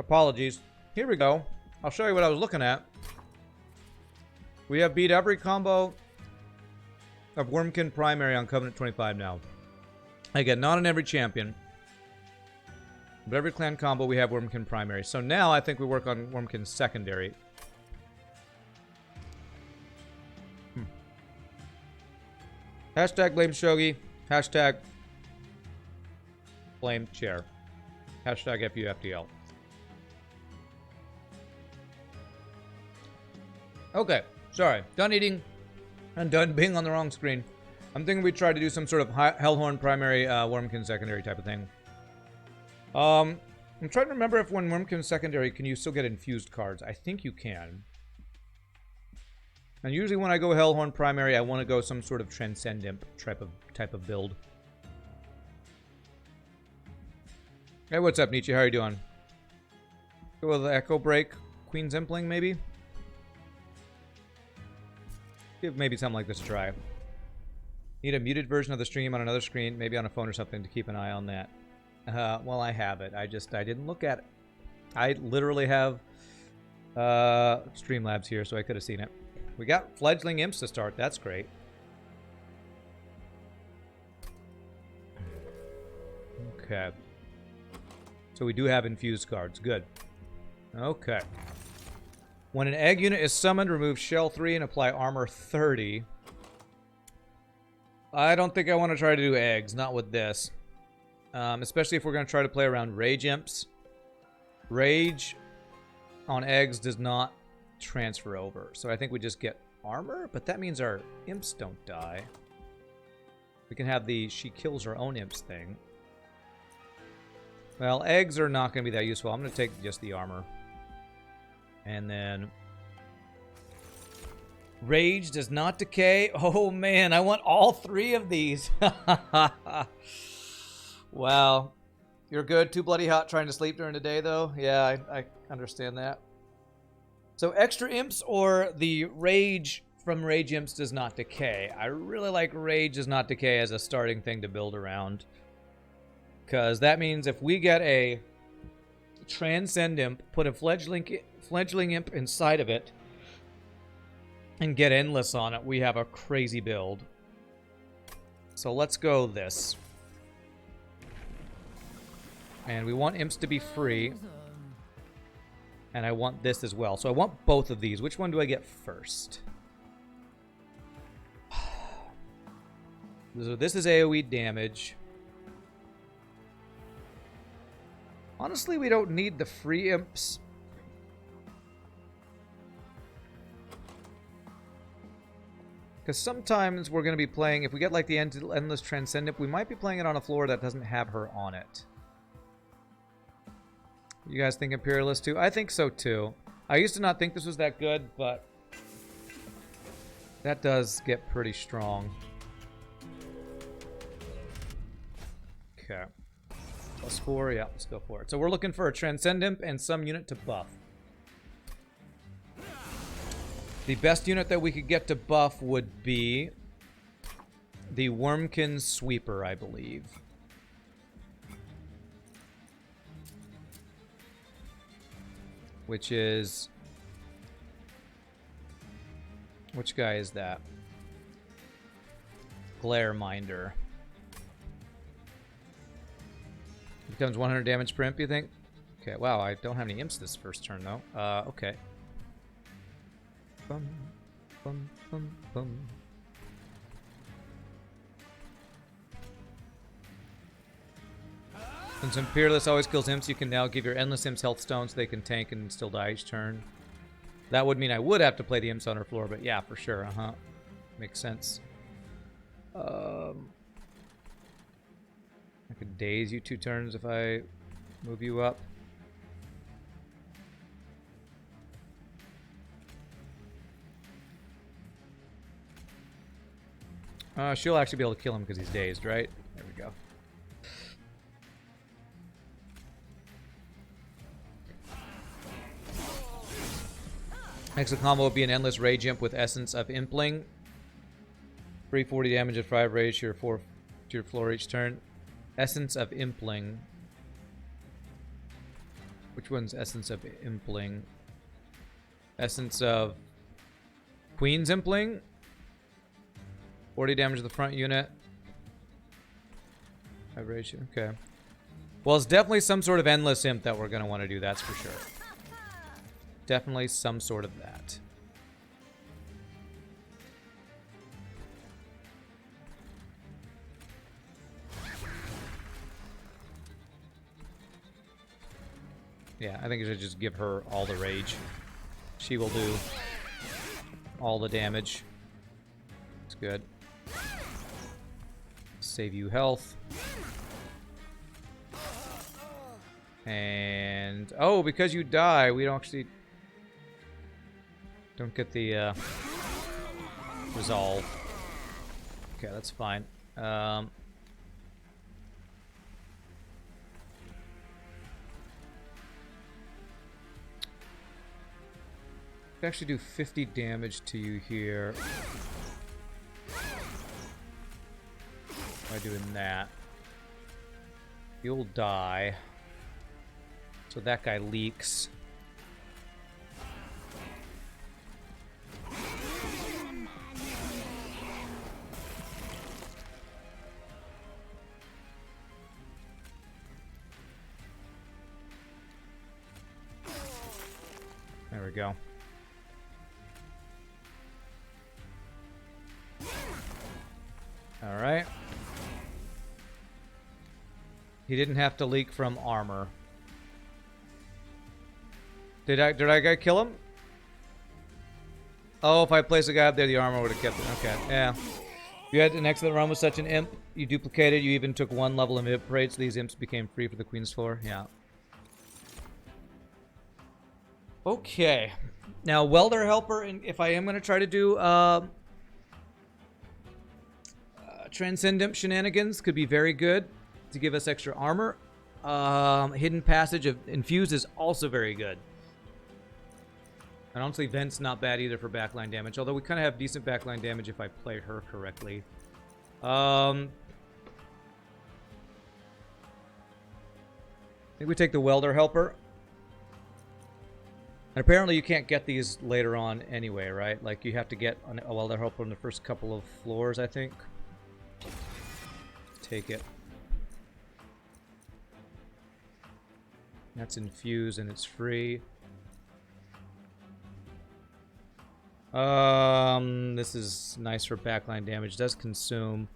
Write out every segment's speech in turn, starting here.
Apologies. Here we go. I'll show you what I was looking at. We have beat every combo of Wurmkin primary on Covenant 25 now. Again, not on every champion. But every clan combo we have Wurmkin primary. So now I think we work on Wurmkin secondary. Hashtag blame Shogi. Hashtag blame chair. Hashtag FUFTL. Okay, sorry. Done eating and done being on the wrong screen. I'm thinking we try to do some sort of Hellhorned primary, Wurmkin secondary type of thing. I'm trying to remember if when Wurmkin secondary, can you still get infused cards? I think you can. And usually when I go Hellhorn primary, I want to go some sort of Transcendent type of build. Hey, what's up, Nietzsche? How are you doing? Go with the Echo Break, Queen's Impling, maybe? Give maybe something like this a try. Need a muted version of the stream on another screen, maybe on a phone or something, to keep an eye on that. Well, I have it. I didn't look at it. I literally have Streamlabs here, so I could have seen it. We got Fledgling Imps to start. That's great. Okay. So we do have infused cards. Good. Okay. When an egg unit is summoned, remove shell 3 and apply armor 30. I don't think I want to try to do eggs. Not with this. Especially if we're going to try to play around Rage Imps. Rage on eggs does not transfer over. So I think we just get armor, but that means our imps don't die. We can have the she kills her own imps thing. Well, eggs are not going to be that useful. I'm going to take just the armor. And then Rage does not decay. Oh man, I want all 3 of these. Wow. You're good. Too bloody hot trying to sleep during the day, though. Yeah, I understand that. So extra imps or the Rage from Rage Imps does not decay. I really like Rage does not decay as a starting thing to build around. Because that means if we get a Transcend Imp, put a Fledgling Imp inside of it, and get Endless on it, we have a crazy build. So let's go this. And we want imps to be free. And I want this as well. So I want both of these. Which one do I get first? So this is AoE damage. Honestly, we don't need the free imps. Because sometimes we're going to be playing, if we get like the Endless Transcendent, we might be playing it on a floor that doesn't have her on it. You guys think Imperialist too? I think so too. I used to not think this was that good, but that does get pretty strong. Okay. +4, yeah, let's go for it. So we're looking for a Transcend Imp and some unit to buff. The best unit that we could get to buff would be the Wurmkin Sweeper, I believe. Which is... which guy is that? Glare Minder. Becomes 100 damage per imp, you think? Okay, wow, I don't have any imps this first turn, though. Okay. Bum, bum, bum, bum. Since Imperialist always kills imps, you can now give your Endless Imps health stones so they can tank and still die each turn. That would mean I would have to play the imps on her floor, but yeah, for sure, Makes sense. I could daze you 2 turns if I move you up. She'll actually be able to kill him because he's dazed, right? There we go. Next combo would be an Endless Rage Imp with Essence of Impling. 340 damage at 5 rage to your floor each turn. Essence of Impling. Which one's Essence of Impling? Essence of Queen's Impling? 40 damage to the front unit. Vibration, okay. Well, it's definitely some sort of Endless Imp that we're going to want to do, that's for sure. Definitely some sort of that. Yeah, I think I should just give her all the rage. She will do all the damage. It's good. Save you health. And oh, because you die, we don't get the resolve. Okay, that's fine. Actually do 50 damage to you here by doing that. You'll die. So that guy leaks. There we go. All right. He didn't have to leak from armor. Did I kill him? Oh, if I place a guy up there, the armor would have kept it. Okay, yeah. You had an excellent run with such an imp. You duplicated. You even took one level of imp rate, so these imps became free for the Queen's floor. Yeah. Okay. Now, Welder Helper, and if I am going to try to do Transcendent Shenanigans, could be very good to give us extra armor. Hidden Passage of Infuse is also very good. And honestly, Vent's not bad either for backline damage, although we kind of have decent backline damage if I play her correctly. I think we take the Welder Helper. And apparently you can't get these later on anyway, right? Like, you have to get a Welder Helper on the first couple of floors, I think. Take it. That's Infuse and it's free. This is nice for backline damage. Does consume.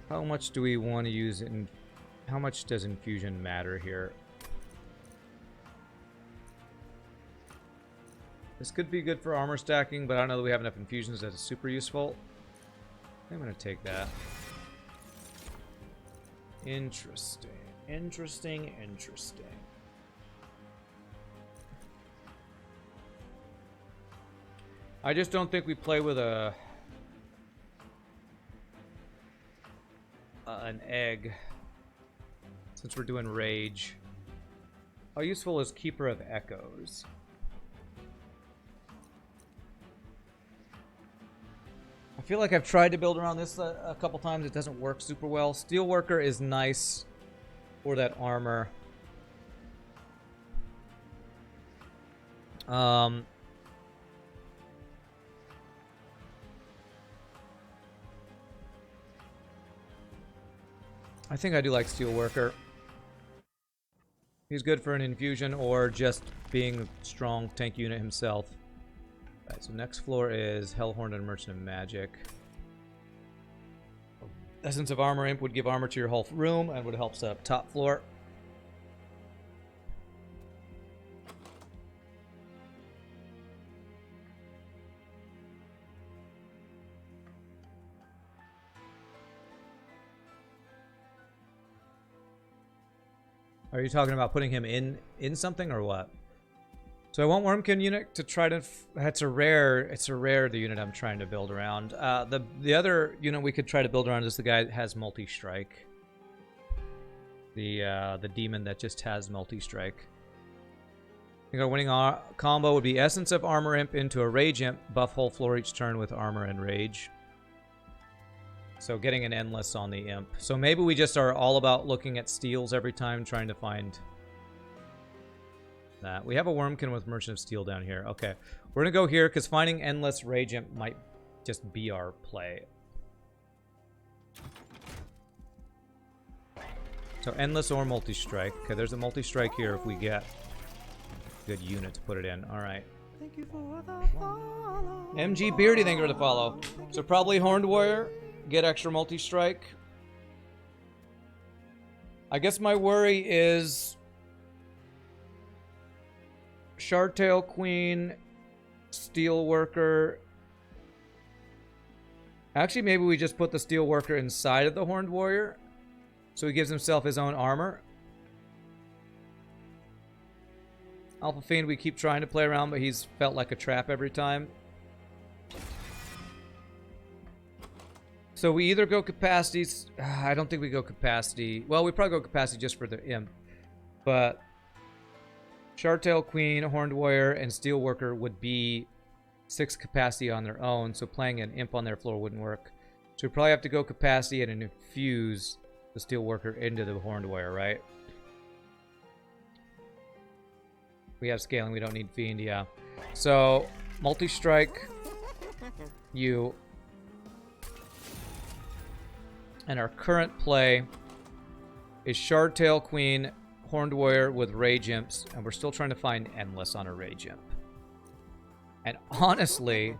How much do we want to use it? How much does infusion matter here? This could be good for armor stacking, but I don't know that we have enough infusions that is super useful. I'm gonna take that. Interesting. Interesting, interesting. I just don't think we play with an egg, since we're doing rage. How useful is Keeper of Echoes? I feel like I've tried to build around this a couple times. It doesn't work super well. Steelworker is nice for that armor. I think I do like Steelworker. He's good for an infusion or just being a strong tank unit himself. Alright, so next floor is Hellhorned and Merchant of Magic. Essence of Armor Imp would give armor to your whole room and would help set up top floor. Are you talking about putting him in something or what? So I want Wurmkin unit to try to. It's a rare the unit I'm trying to build around. The other unit we could try to build around is the guy that has multi-strike. The demon that just has multi-strike. I think our winning combo would be Essence of Armor Imp into a Rage Imp, buff whole floor each turn with armor and rage. So getting an endless on the imp. So maybe we just are all about looking at steals every time, trying to find that. We have a Wurmkin with Merchant of Steel down here. Okay. We're going to go here because finding endless Rage Imp might just be our play. So endless or multi-strike. Okay, there's a multi-strike here if we get a good unit to put it in. All right. Thank you for the follow. MG Beardy, thank you for the follow. So probably Horned Warrior. Get extra multi-strike. I guess my worry is Shardtail Queen, Steelworker. Actually, maybe we just put the Steelworker inside of the Horned Warrior, so he gives himself his own armor. Alpha Fiend, we keep trying to play around, but he's felt like a trap every time. So we either go capacities. I don't think we go capacity. Well, we probably go capacity just for the imp. But Shardtail Queen, Horned Warrior, and Steelworker would be 6 capacity on their own. So playing an imp on their floor wouldn't work. So we probably have to go capacity and infuse the Steelworker into the Horned Warrior, right? We have scaling. We don't need Fiend, yeah. So multi-strike, you. And our current play is Shardtail Queen, Horned Warrior with Rage Imps, and we're still trying to find Endless on a Rage Imp. And honestly,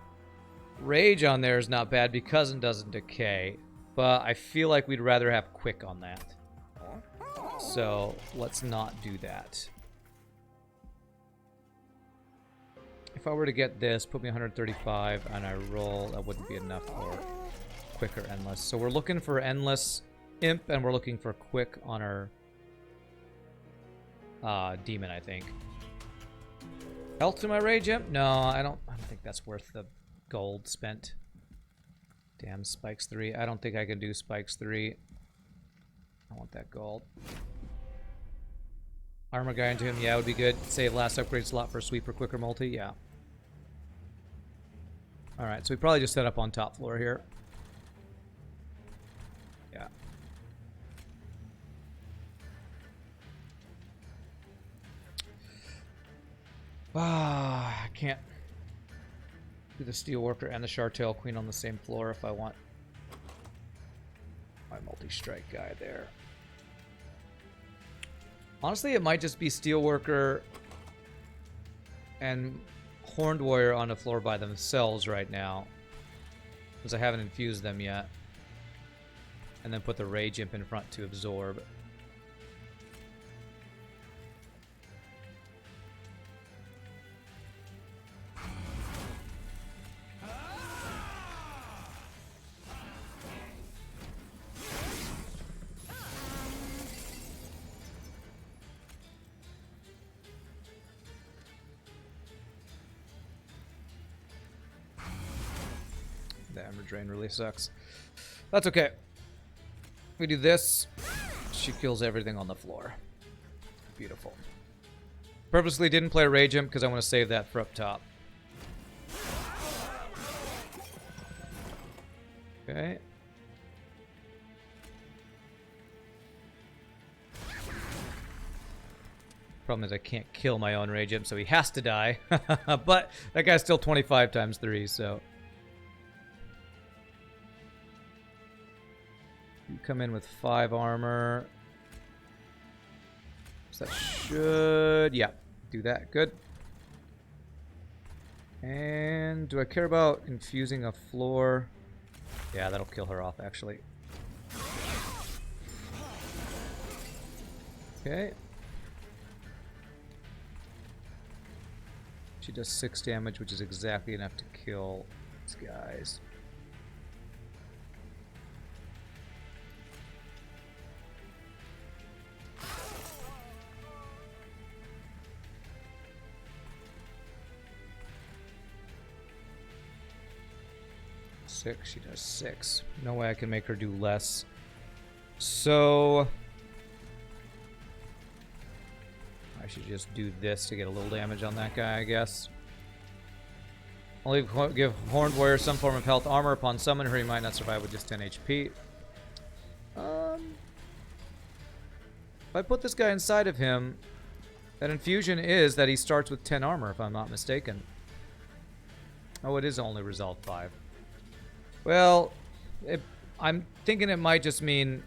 Rage on there is not bad because it doesn't decay, but I feel like we'd rather have Quick on that. So let's not do that. If I were to get this, put me 135, and I roll, that wouldn't be enough for Quick or Endless. So we're looking for Endless Imp, and we're looking for Quick on our Demon, I think. Health to my Rage Imp? No, I don't think that's worth the gold spent. Damn, Spikes 3. I don't think I can do Spikes 3. I want that gold. Armor guy into him, yeah, would be good. Save last upgrade slot for Sweeper, Quicker Multi, yeah. Alright, so we probably just set up on top floor here. Yeah. Ah, I can't do the Steelworker and the Shardtail Queen on the same floor if I want my multi-strike guy there. Honestly, it might just be Steelworker and Horned Warrior on the floor by themselves right now, because I haven't infused them yet. And then put the Rage Imp in front to absorb. The Ember Drain really sucks. That's okay. We do this. She kills everything on the floor. Beautiful. Purposely didn't play Rage Imp because I want to save that for up top. Okay. Problem is I can't kill my own Rage Imp, so he has to die. But that guy's still 25 times 3, so... You come in with 5 armor. So that should... Yeah, do that. Good. And do I care about infusing a floor? Yeah, that'll kill her off, actually. Okay. She does 6 damage, which is exactly enough to kill these guys. She does 6. No way I can make her do less. So I should just do this to get a little damage on that guy, I guess. Only give Horned Warrior some form of health armor upon summon her. He might not survive with just 10 HP. If I put this guy inside of him, that infusion is that he starts with 10 armor, if I'm not mistaken. Oh, it is only resolve 5. Well, I'm thinking it might just mean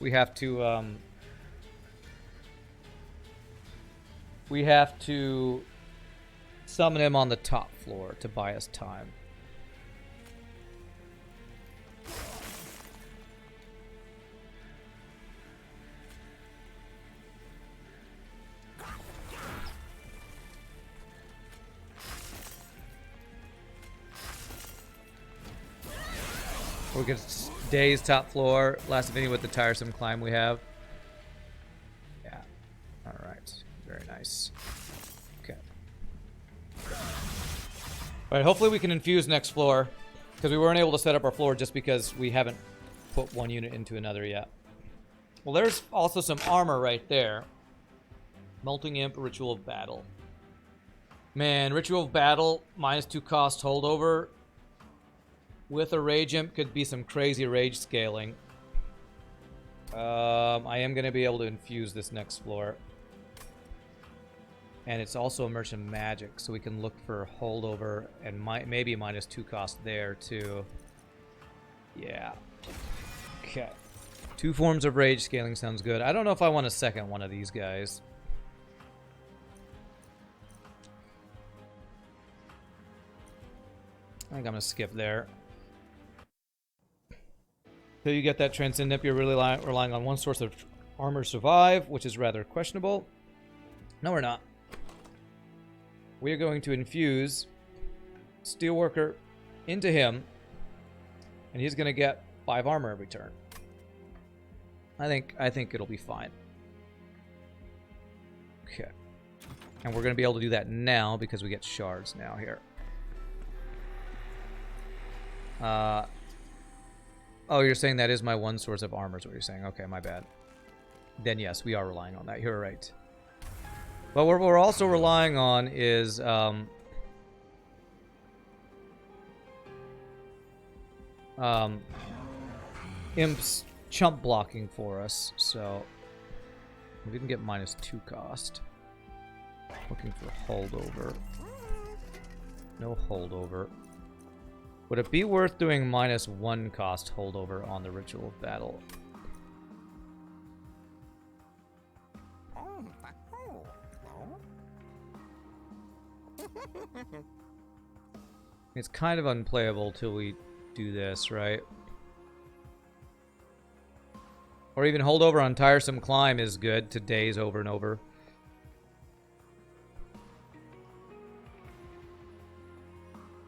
we have to summon him on the top floor to buy us time. We get Days top floor, last of any with the tiresome climb we have. Yeah. Alright. Very nice. Okay. Alright, hopefully we can infuse next floor. Because we weren't able to set up our floor just because we haven't put one unit into another yet. Well, there's also some armor right there. Melting Imp, Ritual of Battle. Man, Ritual of Battle, -2 cost holdover. With a Rage Imp could be some crazy rage scaling. I am going to be able to infuse this next floor. And it's also a Merchant Magic, so we can look for holdover and maybe -2 cost there too. Yeah. Okay. 2 forms of rage scaling sounds good. I don't know if I want a second one of these guys. I think I'm going to skip there. So you get that Transcendent, you're really relying on one source of armor to survive, which is rather questionable. No, we're not. We are going to infuse Steelworker into him, and he's going to get 5 armor every turn. I think it'll be fine. Okay. And we're going to be able to do that now because we get shards now here. Oh, you're saying that is my one source of armor is what you're saying. Okay, my bad. Then yes, we are relying on that. You're right. But what we're also relying on is Imp's chump blocking for us. So we didn't get -2 cost. Looking for holdover. No holdover. Would it be worth doing -1 cost holdover on the Ritual of Battle? It's kind of unplayable till we do this, right? Or even holdover on Tiresome Climb is good to days over and over.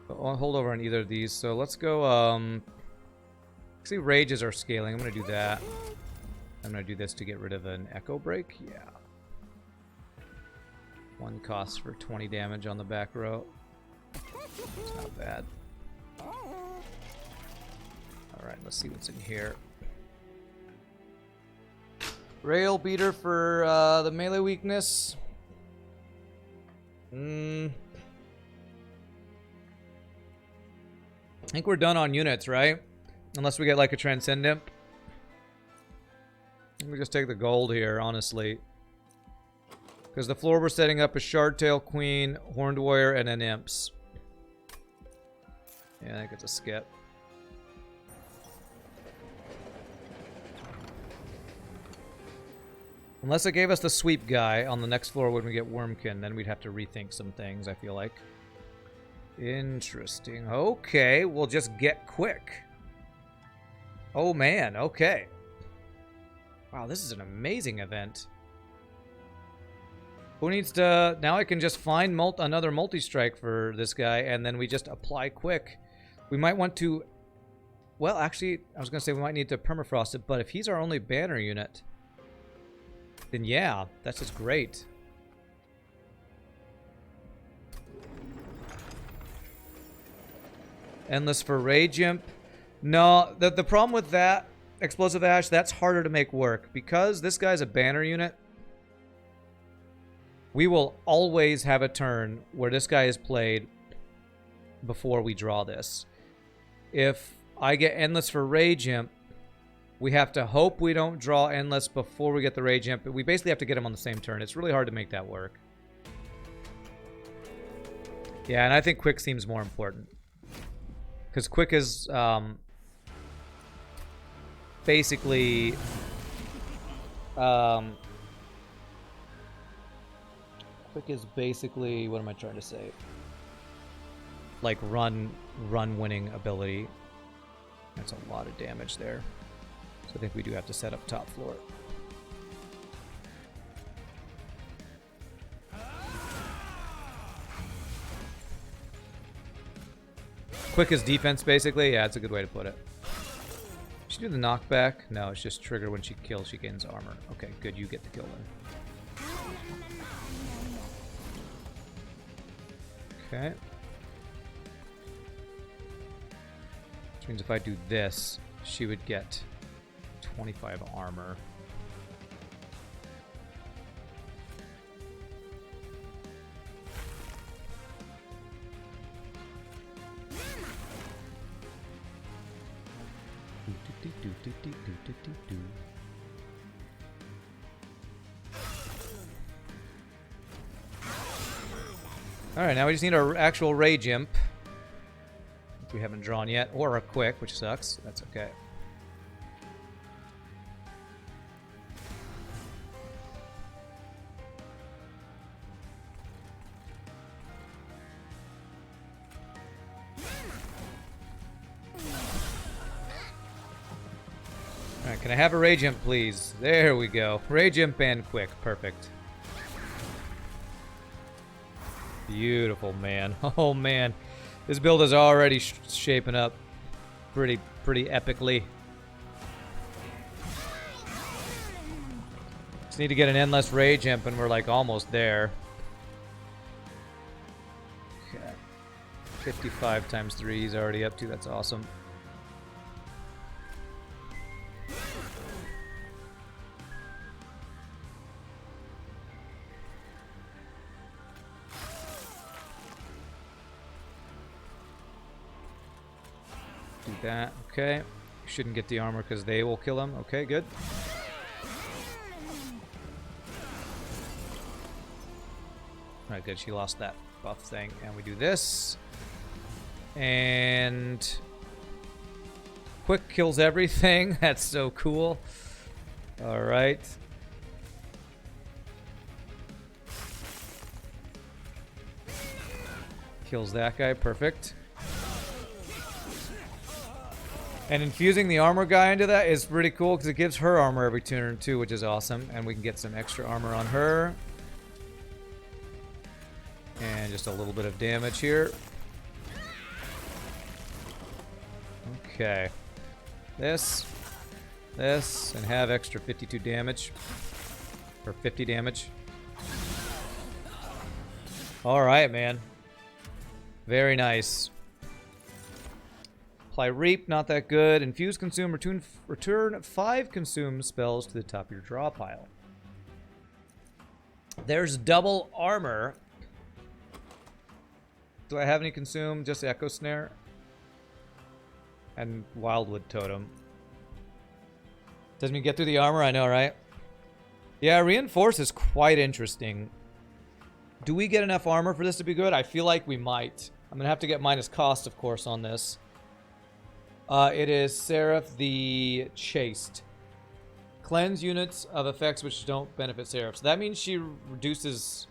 I'll hold over on either of these, so let's go, see, rages are scaling. I'm going to do that. I'm going to do this to get rid of an Echo Break. Yeah. 1 cost for 20 damage on the back row. It's not bad. Alright, let's see what's in here. Rail Beater for the melee weakness. I think we're done on units, right? Unless we get like a Transcendent. Let me just take the gold here, honestly. Because the floor we're setting up is Shardtail Queen, Horned Warrior, and then Imps. Yeah, I think it's a skip. Unless it gave us the sweep guy on the next floor when we get Wurmkin, then we'd have to rethink some things, I feel like. Interesting. Okay, we'll just get quick. Oh man, okay. Wow, this is an amazing event. Who needs to... Now I can just find another multi-strike for this guy, and then we just apply quick. We might want to... Well, actually, I was going to say we might need to permafrost it, but if he's our only banner unit, then yeah, that's just great. Endless for Rage Imp. No, the problem with that, Explosive Ash, that's harder to make work. Because this guy's a banner unit, we will always have a turn where this guy is played before we draw this. If I get Endless for Rage Imp, we have to hope we don't draw Endless before we get the Rage Imp. But we basically have to get him on the same turn. It's really hard to make that work. Yeah, and I think Quick seems more important. Because Quick is basically... Quick is basically... What am I trying to say? Like run winning ability. That's a lot of damage there. So I think we do have to set up top floor. Quick is defense, basically. Yeah, that's a good way to put it. Should do the knockback? No, it's just trigger when she kills, she gains armor. Okay, good. You get the kill then. Okay. Which means if I do this, she would get 25 armor. Alright, now we just need our actual Rage Imp. Which we haven't drawn yet. Or a Quick, which sucks. That's okay. Alright, can I have a Rage Imp, please? There we go. Rage Imp and Quick. Perfect. Beautiful, man. Oh, man. This build is already shaping up pretty epically. Just need to get an Endless Rage Imp and we're like almost there. Okay. 55 times 3 he's already up to. That's awesome. Do that. Okay. Shouldn't get the armor because they will kill him. Okay, good. Alright, good. She lost that buff thing. And we do this. And... Quick kills everything. That's so cool. Alright. Kills that guy. Perfect. And infusing the armor guy into that is pretty cool because it gives her armor every turn too, which is awesome. And we can get some extra armor on her. And just a little bit of damage here. Okay. This, and have extra 52 damage. Or 50 damage. Alright, man. Very nice. Apply Reap, not that good. Infuse, consume, return 5 consumed spells to the top of your draw pile. There's double armor. Do I have any consume? Just Echo Snare. And Wildwood Totem. Doesn't mean get through the armor, I know, right? Yeah, Reinforce is quite interesting. Do we get enough armor for this to be good? I feel like we might. I'm going to have to get minus cost, of course, on this. It is Seraph the Chaste. Cleanse units of effects which don't benefit Seraph. So that means she reduces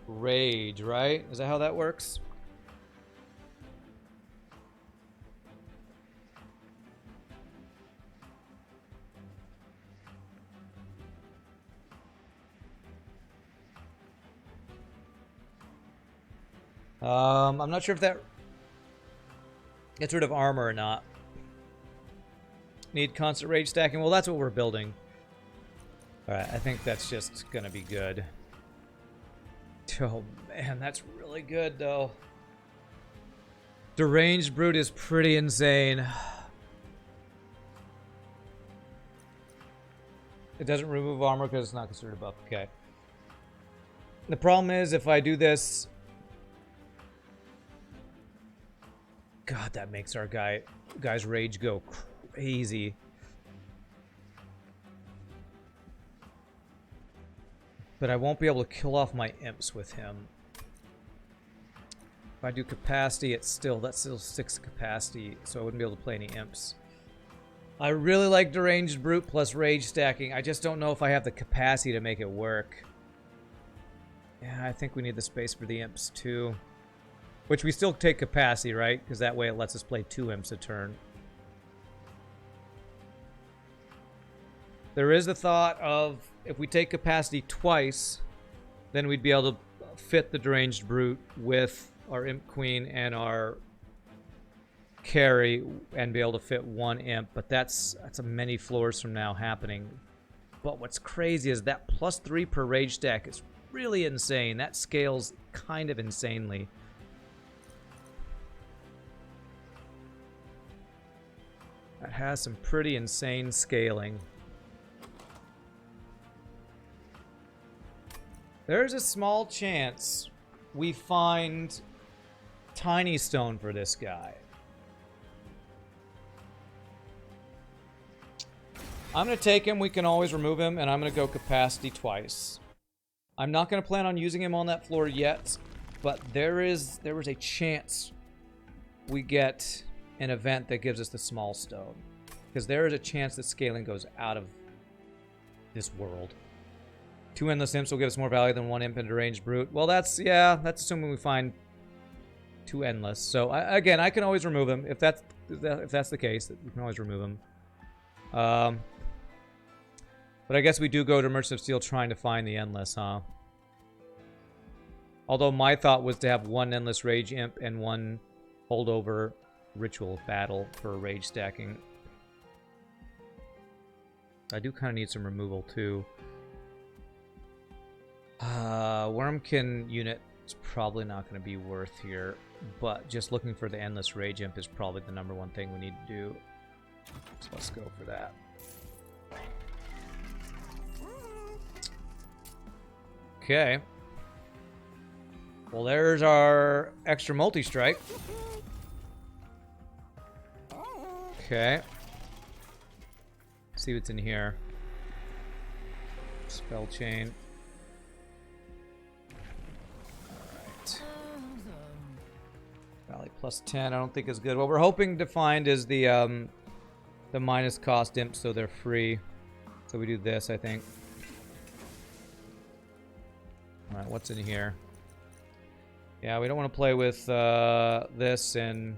rage, right? Is that how that works? I'm not sure if that gets rid of armor or not. Need constant rage stacking. Well, that's what we're building. Alright, I think that's just gonna be good. Oh man, that's really good though. Deranged Brute is pretty insane. It doesn't remove armor because it's not considered a buff. Okay. The problem is if I do this... God, that makes our guy's rage go crazy. But I won't be able to kill off my imps with him. If I do capacity, that's still 6 capacity, so I wouldn't be able to play any imps. I really like Deranged Brute plus Rage stacking. I just don't know if I have the capacity to make it work. Yeah, I think we need the space for the imps too. Which we still take capacity, right? Because that way it lets us play 2 imps a turn. There is the thought of, if we take capacity twice, then we'd be able to fit the Deranged Brute with our Imp Queen and our carry and be able to fit 1 imp, but that's a many floors from now happening. But what's crazy is that +3 per rage stack is really insane. That scales kind of insanely. That has some pretty insane scaling. There's a small chance we find Tiny Stone for this guy. I'm going to take him. We can always remove him, and I'm going to go capacity twice. I'm not going to plan on using him on that floor yet, but there was a chance we get an event that gives us the small stone. Because there is a chance that scaling goes out of this world. 2 endless imps will give us more value than 1 imp and deranged brute. Well, that's assuming we find 2 endless. So again, I can always remove him if that's the case. We can always remove him. But I guess we do go to Merchant of Steel trying to find the endless, huh? Although my thought was to have 1 endless rage imp and 1 holdover ritual battle for rage stacking. I do kind of need some removal too. Wurmkin unit is probably not going to be worth here, but just looking for the endless rage imp is probably the #1 thing we need to do. So let's go for that. Okay. Well, there's our extra multi-strike. Okay. See what's in here. Spell chain. Alright. Valley +10, I don't think is good. What we're hoping to find is the minus cost imp, so they're free. So we do this, I think. Alright, what's in here? Yeah, we don't want to play with this, and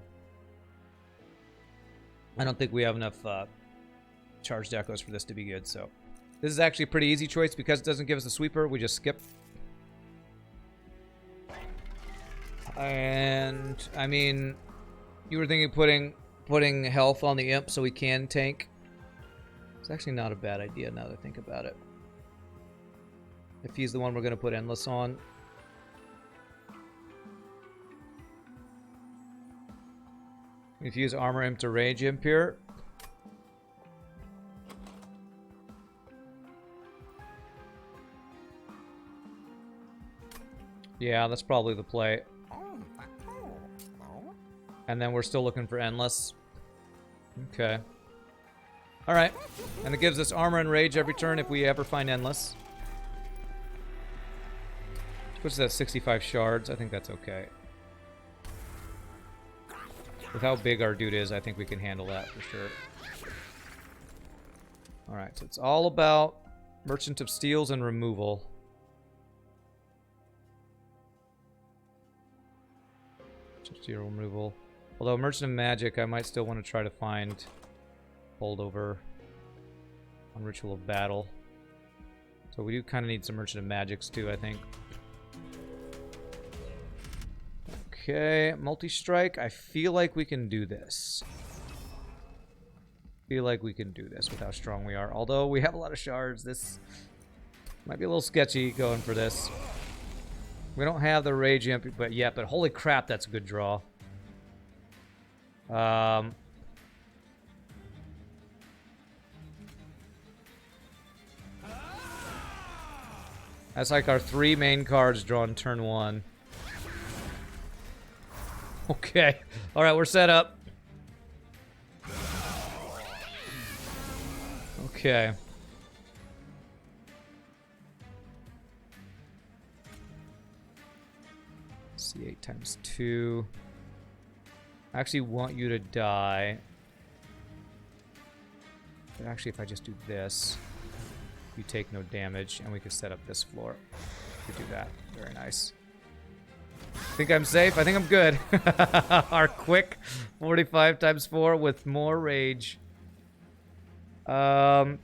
I don't think we have enough charged echoes for this to be good, so this is actually a pretty easy choice because it doesn't give us a sweeper. We just skip. And I mean, you were thinking putting health on the imp so we can tank. It's actually not a bad idea now that I think about it. If he's the one we're going to put endless on. If you use armor imp to rage imp here. Yeah, that's probably the play. And then we're still looking for endless. Okay. Alright. And it gives us armor and rage every turn if we ever find endless. Puts us at 65 shards. I think that's okay. With how big our dude is, I think we can handle that for sure. Alright, so it's all about Merchant of Steels and removal. Steel removal. Although Merchant of Magic, I might still want to try to find holdover on Ritual of Battle. So we do kind of need some Merchant of Magics too, I think. Okay, multi-strike. I feel like we can do this. Feel like we can do this with how strong we are. Although we have a lot of shards, this might be a little sketchy going for this. We don't have the rage imp yet, but holy crap, that's a good draw. That's like our 3 main cards drawn turn 1. Okay. All right, we're set up. Okay. C8 times 2. I actually want you to die. But actually, if I just do this, you take no damage, and we could set up this floor. We could do that. Very nice. Think I'm safe? I think I'm good. Our quick 45 times 4 with more rage. Okay.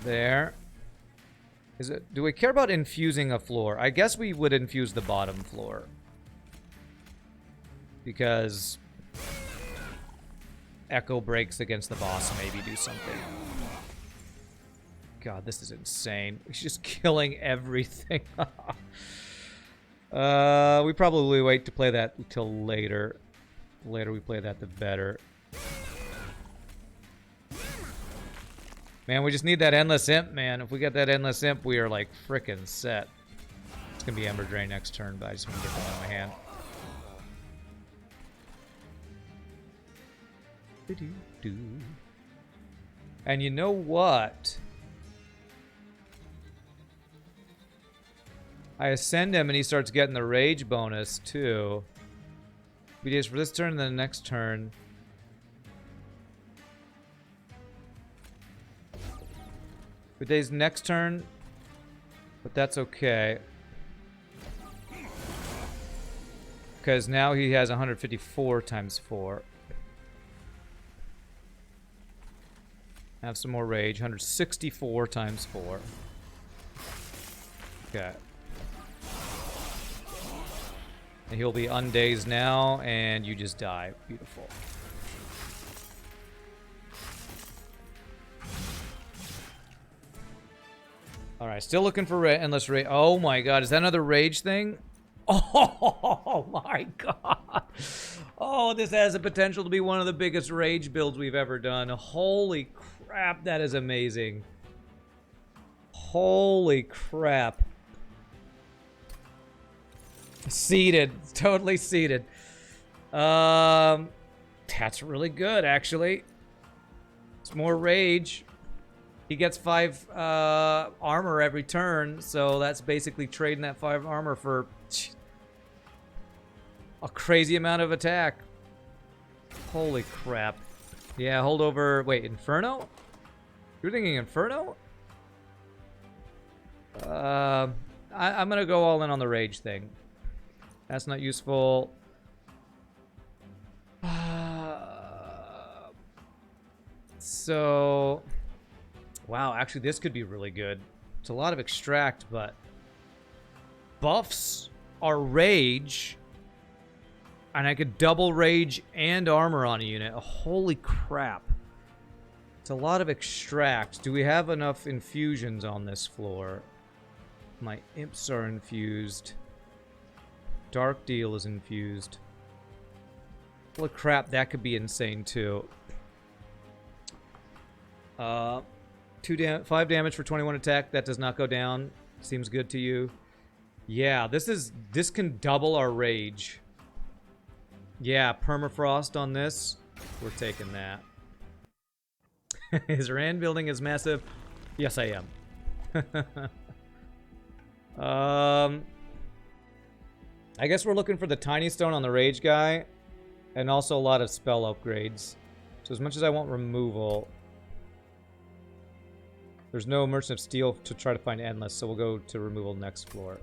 There. Is it? Do we care about infusing a floor? I guess we would infuse the bottom floor. Because Echo breaks against the boss, maybe do something. God, this is insane. He's just killing everything. We probably wait to play that until later. The later we play that, the better. Man, we just need that Endless Imp, man. If we get that Endless Imp, we are, like, frickin' set. It's gonna be Ember Drain next turn, but I just want to get that in my hand. And you know what? I ascend him and he starts getting the rage bonus too. He does for this turn and then the next turn. Days next turn, but that's okay. Because now he has 154 times 4. Have some more rage. 164 times 4. Okay. And he'll be undazed now, and you just die. Beautiful. Alright, still looking for endless rage. Oh my god, is that another rage thing? Oh my god. Oh, this has the potential to be one of the biggest rage builds we've ever done. Holy crap, that is amazing. Holy crap. Seated. Totally seated. That's really good, actually. It's more rage. He gets 5 armor every turn, so that's basically trading that 5 armor for a crazy amount of attack. Holy crap. Yeah, hold over. Wait, Inferno? You're thinking Inferno? I'm gonna go all in on the rage thing. That's not useful. So... Wow, actually this could be really good. It's a lot of extract, but... Buffs are rage. And I could double rage and armor on a unit. Oh, holy crap. It's a lot of extract. Do we have enough infusions on this floor? My imps are infused. Dark Deal is infused. Holy crap, that could be insane too. 5 damage for 21 attack. That does not go down. Seems good to you. Yeah, this can double our rage. Yeah, permafrost on this. We're taking that. His Rand building is massive. Yes, I am. I guess we're looking for the Tiny Stone on the Rage guy. And also a lot of spell upgrades. So as much as I want removal... There's no Merchant of Steel to try to find Endless, so we'll go to removal next floor.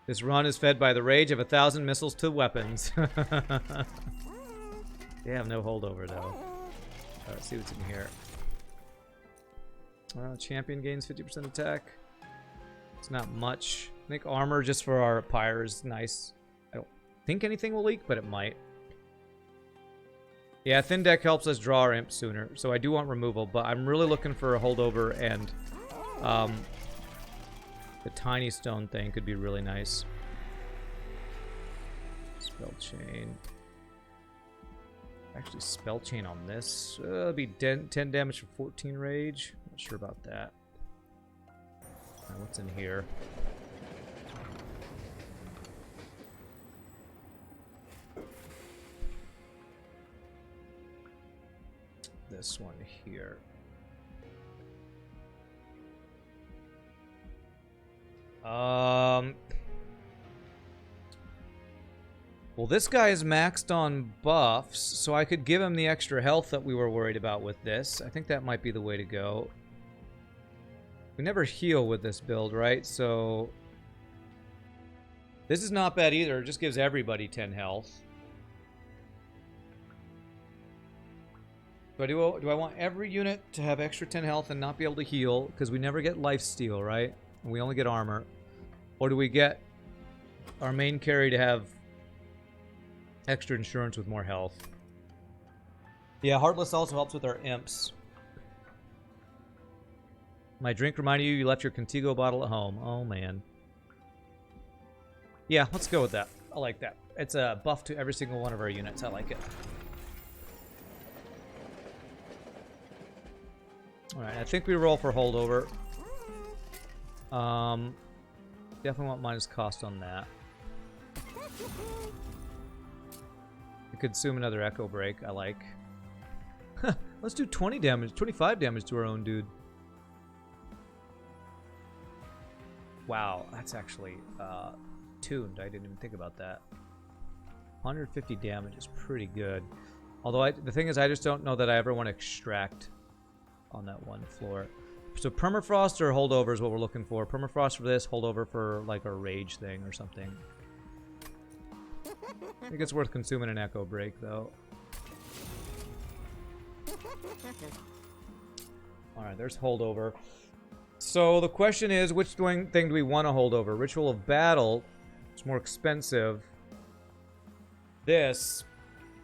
This run is fed by the rage of 1,000 missiles to weapons. They have no holdover, though. Let's see what's in here. Champion gains 50% attack. It's not much. I think armor just for our pyre is nice. I don't think anything will leak, but it might. Yeah, thin deck helps us draw our imp sooner, so I do want removal, but I'm really looking for a holdover, and the Tiny Stone thing could be really nice. Spell chain. Actually, spell chain on this. It'll be 10 damage for 14 rage. Not sure about that. What's in here? This one here. Well, this guy is maxed on buffs, so I could give him the extra health that we were worried about with this. I think that might be the way to go. We never heal with this build, right? So this is not bad either. It just gives everybody 10 health. Do I want every unit to have extra 10 health and not be able to heal? Because we never get lifesteal, right? And we only get armor. Or do we get our main carry to have extra insurance with more health? Yeah, Heartless also helps with our imps. My drink reminded you left your Contigo bottle at home. Oh, man. Yeah, let's go with that. I like that. It's a buff to every single one of our units. I like it. Alright, I think we roll for holdover. Definitely want minus cost on that. We consume another Echo Break. I like. Let's do 20 damage, 25 damage to our own dude. Wow, that's actually tuned. I didn't even think about that. 150 damage is pretty good. Although the thing is, I just don't know that I ever want to extract on that one floor. So permafrost or holdover is what we're looking for. Permafrost for this, holdover for like a rage thing or something. I think it's worth consuming an Echo Break though. Alright, there's holdover. So the question is, which thing do we want to hold over? Ritual of Battle. It's more expensive. This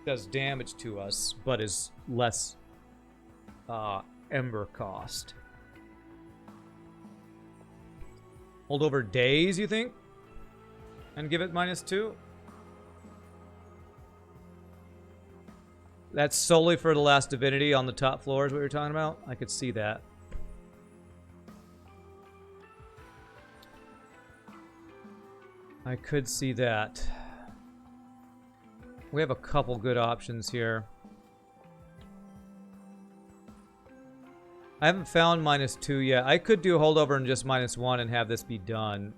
does damage to us, but is less Ember cost. Hold over days, you think? And give it -2? That's solely for the last divinity on the top floor is what you're talking about? I could see that. I could see that. We have a couple good options here. I haven't found -2 yet. I could do holdover and just -1 and have this be done.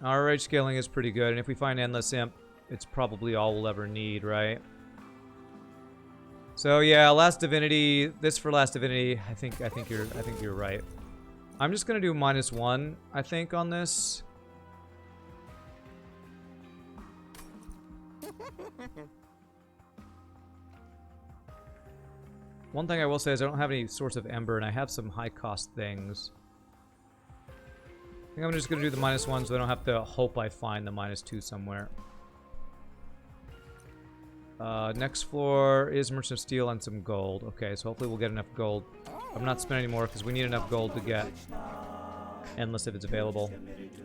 Our rage scaling is pretty good, and if we find Endless Imp, it's probably all we'll ever need, right? So yeah, Last Divinity. This for Last Divinity. I think you're right. I'm just gonna do -1. I think on this. One thing I will say is I don't have any source of Ember, and I have some high-cost things. I think I'm just going to do the -1 so I don't have to hope I find the -2 somewhere. Next floor is Merchant of Steel and some gold. Okay, so hopefully we'll get enough gold. I'm not spending any more because we need enough gold to get Endless if it's available.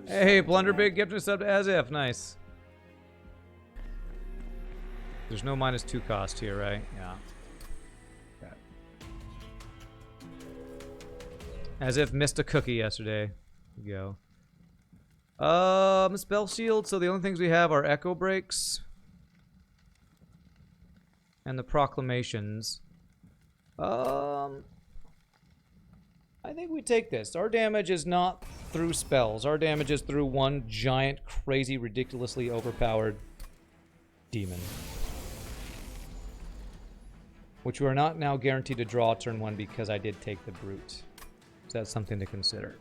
Hey, Blunderbig gifted a sub to As If. Nice. There's no -2 cost here, right? Yeah. As If missed a cookie yesterday. There you go. Spell Shield. So the only things we have are Echo Breaks. And the Proclamations. I think we take this. Our damage is not through spells. Our damage is through one giant, crazy, ridiculously overpowered demon. Which we are not now guaranteed to draw turn 1 because I did take the Brute. So that's something to consider.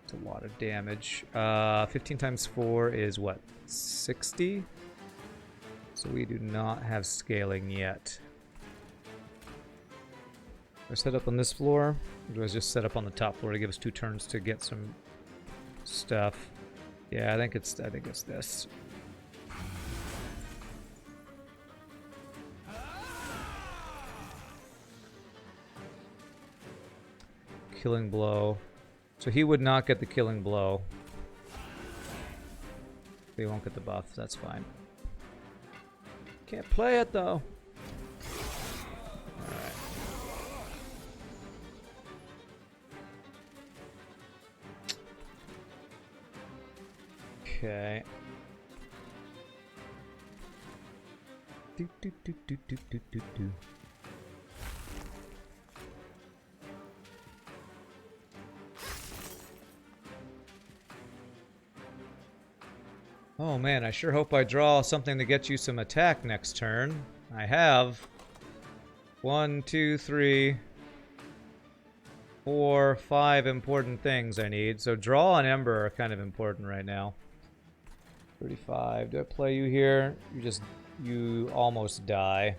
It's a lot of damage. 15 times 4 is what? 60? So we do not have scaling yet. Do I set up on this floor? Or do I just set up on the top floor to give us 2 turns to get some stuff? Yeah, I think it's this. Killing Blow. So he would not get the killing blow. He won't get the buff. That's fine. Can't play it though. Alright. Okay. Do, do, do, do, do, do, do, do. Oh man, I sure hope I draw something to get you some attack next turn. I have 1, 2, 3, 4, 5 important things I need. So draw and Ember are kind of important right now. 35. Do I play you here? You almost die.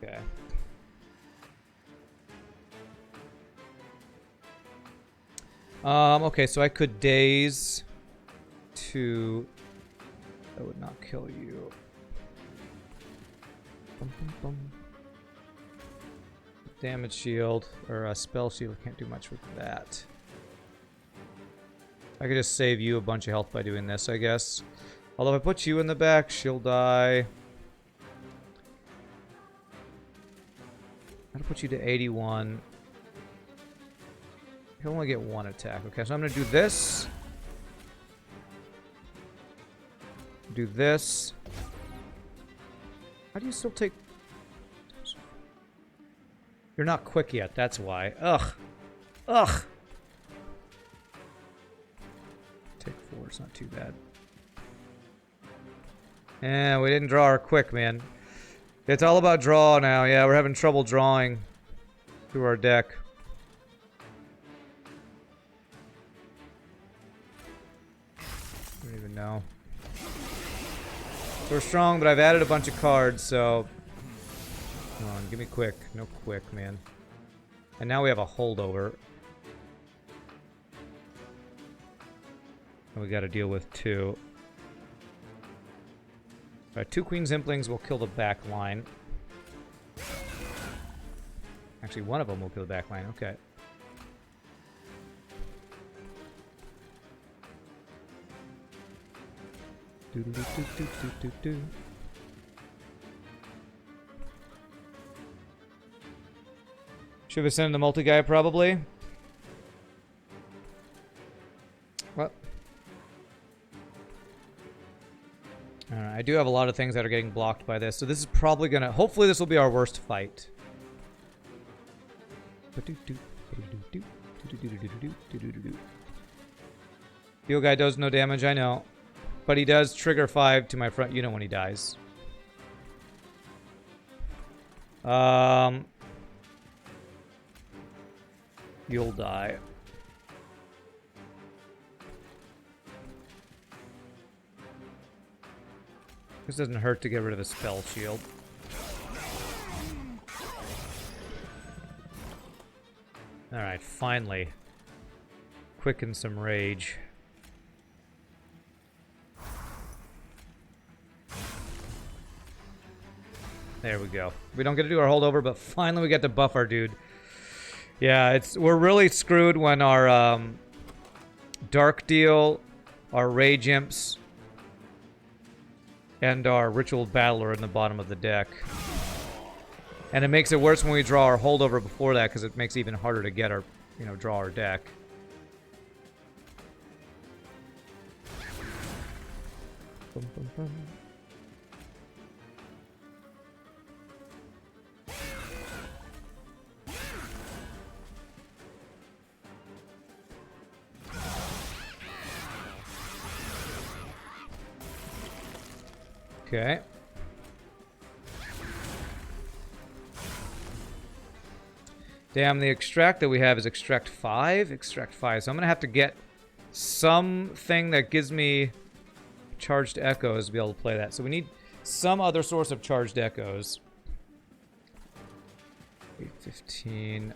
Okay. Okay, so I could daze to... That would not kill you. Bum, bum, bum. Damage shield, or a spell shield, can't do much with that. I could just save you a bunch of health by doing this, I guess. Although if I put you in the back, she'll die. I'm gonna put you to 81. You only get 1 attack. Okay, so I'm gonna do this. Do this. How do you still take... You're not quick yet, that's why. Ugh. Ugh. Take 4, it's not too bad. Yeah, we didn't draw our quick, man. It's all about draw now. Yeah, we're having trouble drawing through our deck. I don't even know. So we're strong, but I've added a bunch of cards, so... Come on, give me quick. No quick, man. And now we have a holdover. And we gotta deal with 2. Alright, 2 Queen's Implings will kill the back line. Actually, one of them will kill the back line. Okay. Do-do-do-do-do-do-do. Should have sent the multi-guy, probably. What? Alright, I do have a lot of things that are getting blocked by this, so this is probably gonna... Hopefully this will be our worst fight. Heal guy does no damage, I know. But he does trigger 5 to my front unit when he dies. You'll die. This doesn't hurt to get rid of a spell shield. Alright, finally. Quicken some rage. There we go. We don't get to do our holdover, but finally we get to buff our dude. Yeah, we're really screwed when our Dark Deal, our Rage Imps, and our Ritual Battler are in the bottom of the deck. And it makes it worse when we draw our holdover before that, because it makes it even harder to get our, draw our deck. Bum, bum, bum. Okay. Damn, the extract that we have is extract 5? Extract 5. So I'm going to have to get something that gives me charged echoes to be able to play that. So we need some other source of charged echoes. 815.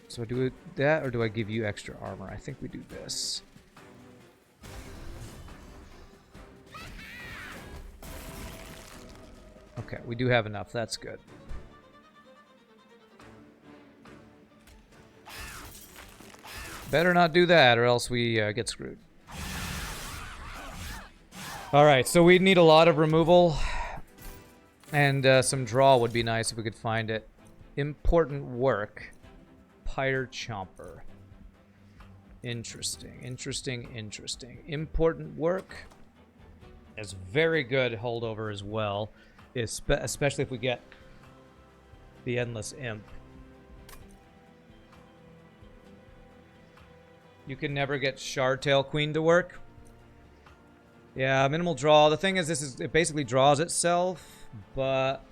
So do that, or do I give you extra armor? I think we do this. Okay, we do have enough. That's good. Better not do that, or else we get screwed. Alright, so we need a lot of removal. And some draw would be nice if we could find it. Important work. Pyre Chomper. Interesting, interesting, interesting. Important work is very good holdover as well. Especially if we get the Endless Imp. You can never get Shardtail Queen to work. Yeah, minimal draw. The thing is, it basically draws itself, but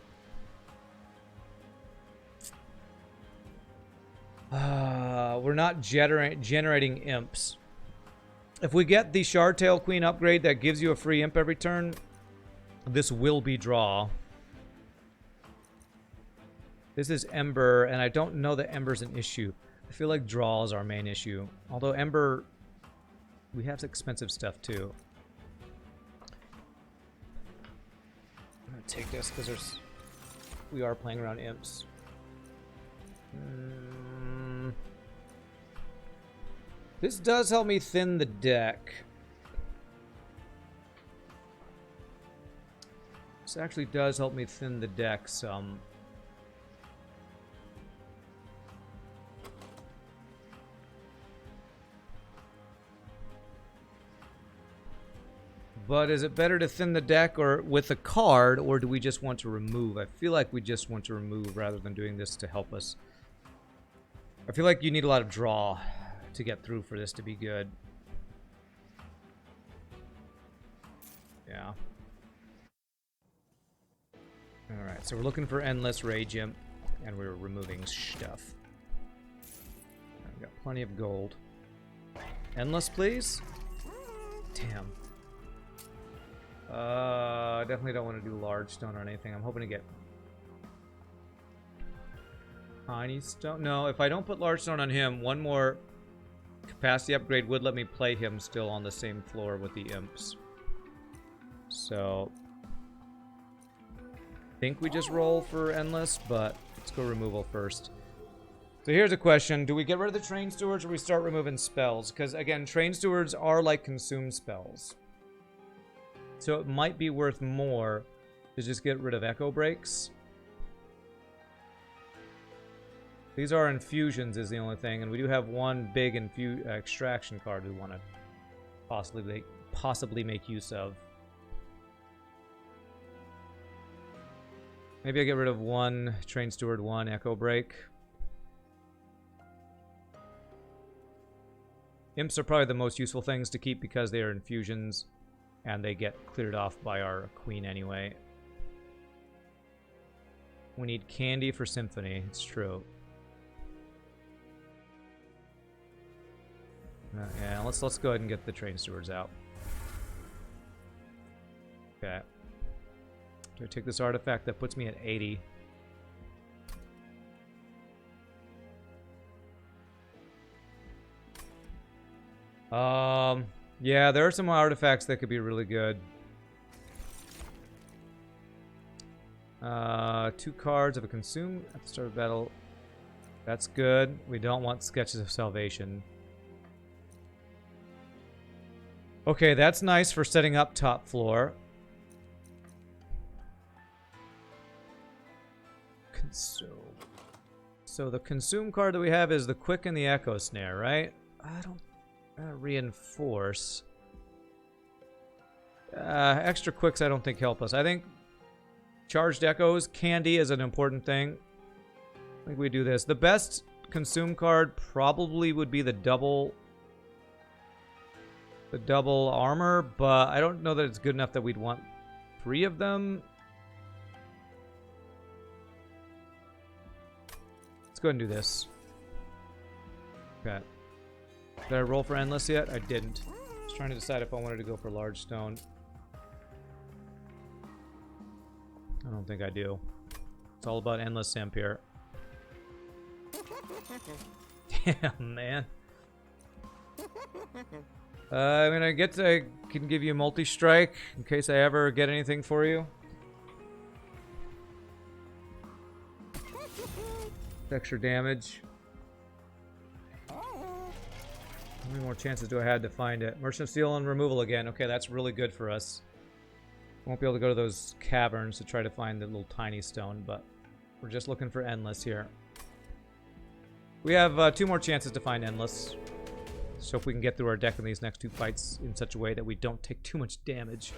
we're not generating imps. If we get the Shardtail Queen upgrade that gives you a free imp every turn, this will be draw. This is Ember, and I don't know that Ember's an issue. I feel like draw is our main issue. Although Ember, we have expensive stuff too. I'm gonna take this because we are playing around imps. This does help me thin the deck. This actually does help me thin the deck some. But is it better to thin the deck or with a card, or do we just want to remove? I feel like we just want to remove rather than doing this to help us. I feel like you need a lot of draw to get through for this to be good. Yeah. Alright, so we're looking for Endless Rage Imp, and we're removing stuff. I've got plenty of gold. Endless, please? Damn. I definitely don't want to do large stone or anything. I'm hoping to get tiny stone. No, if I don't put large stone on him, one more capacity upgrade would let me play him still on the same floor with the imps. So, I think we just roll for Endless, but let's go removal first. So here's a question. Do we get rid of the Train Stewards or we start removing spells? Because, again, Train Stewards are like consume spells. So it might be worth more to just get rid of Echo Breaks. These are infusions is the only thing, and we do have one big extraction card we want to possibly make use of. Maybe I get rid of one Train Steward, one Echo Break. Imps are probably the most useful things to keep because they are infusions. And they get cleared off by our queen anyway. We need candy for Symphony. It's true. Yeah, let's go ahead and get the Train Stewards out. Okay. Do I take this artifact that puts me at 80? Yeah, there are some artifacts that could be really good. 2 cards of a consume at the start of battle. That's good. We don't want Sketches of Salvation. Okay, that's nice for setting up top floor. Consume. So the consume card that we have is the Quick and the Echo Snare, right? I don't... reinforce. Extra quicks I don't think help us. I think charged echoes, candy is an important thing. I think we do this. The best consume card probably would be the double armor, but I don't know that it's good enough that we'd want 3 of them. Let's go ahead and do this. Okay. Did I roll for Endless yet? I didn't. I was trying to decide if I wanted to go for large stone. I don't think I do. It's all about Endless Imp here. Damn, man. I mean, I can give you a multi-strike in case I ever get anything for you. Extra damage. How many more chances do I have to find it? Merchant of Steel on removal again. Okay, that's really good for us. Won't be able to go to those caverns to try to find the little tiny stone, but we're just looking for Endless here. We have 2 more chances to find Endless. So if we can get through our deck in these next 2 fights in such a way that we don't take too much damage.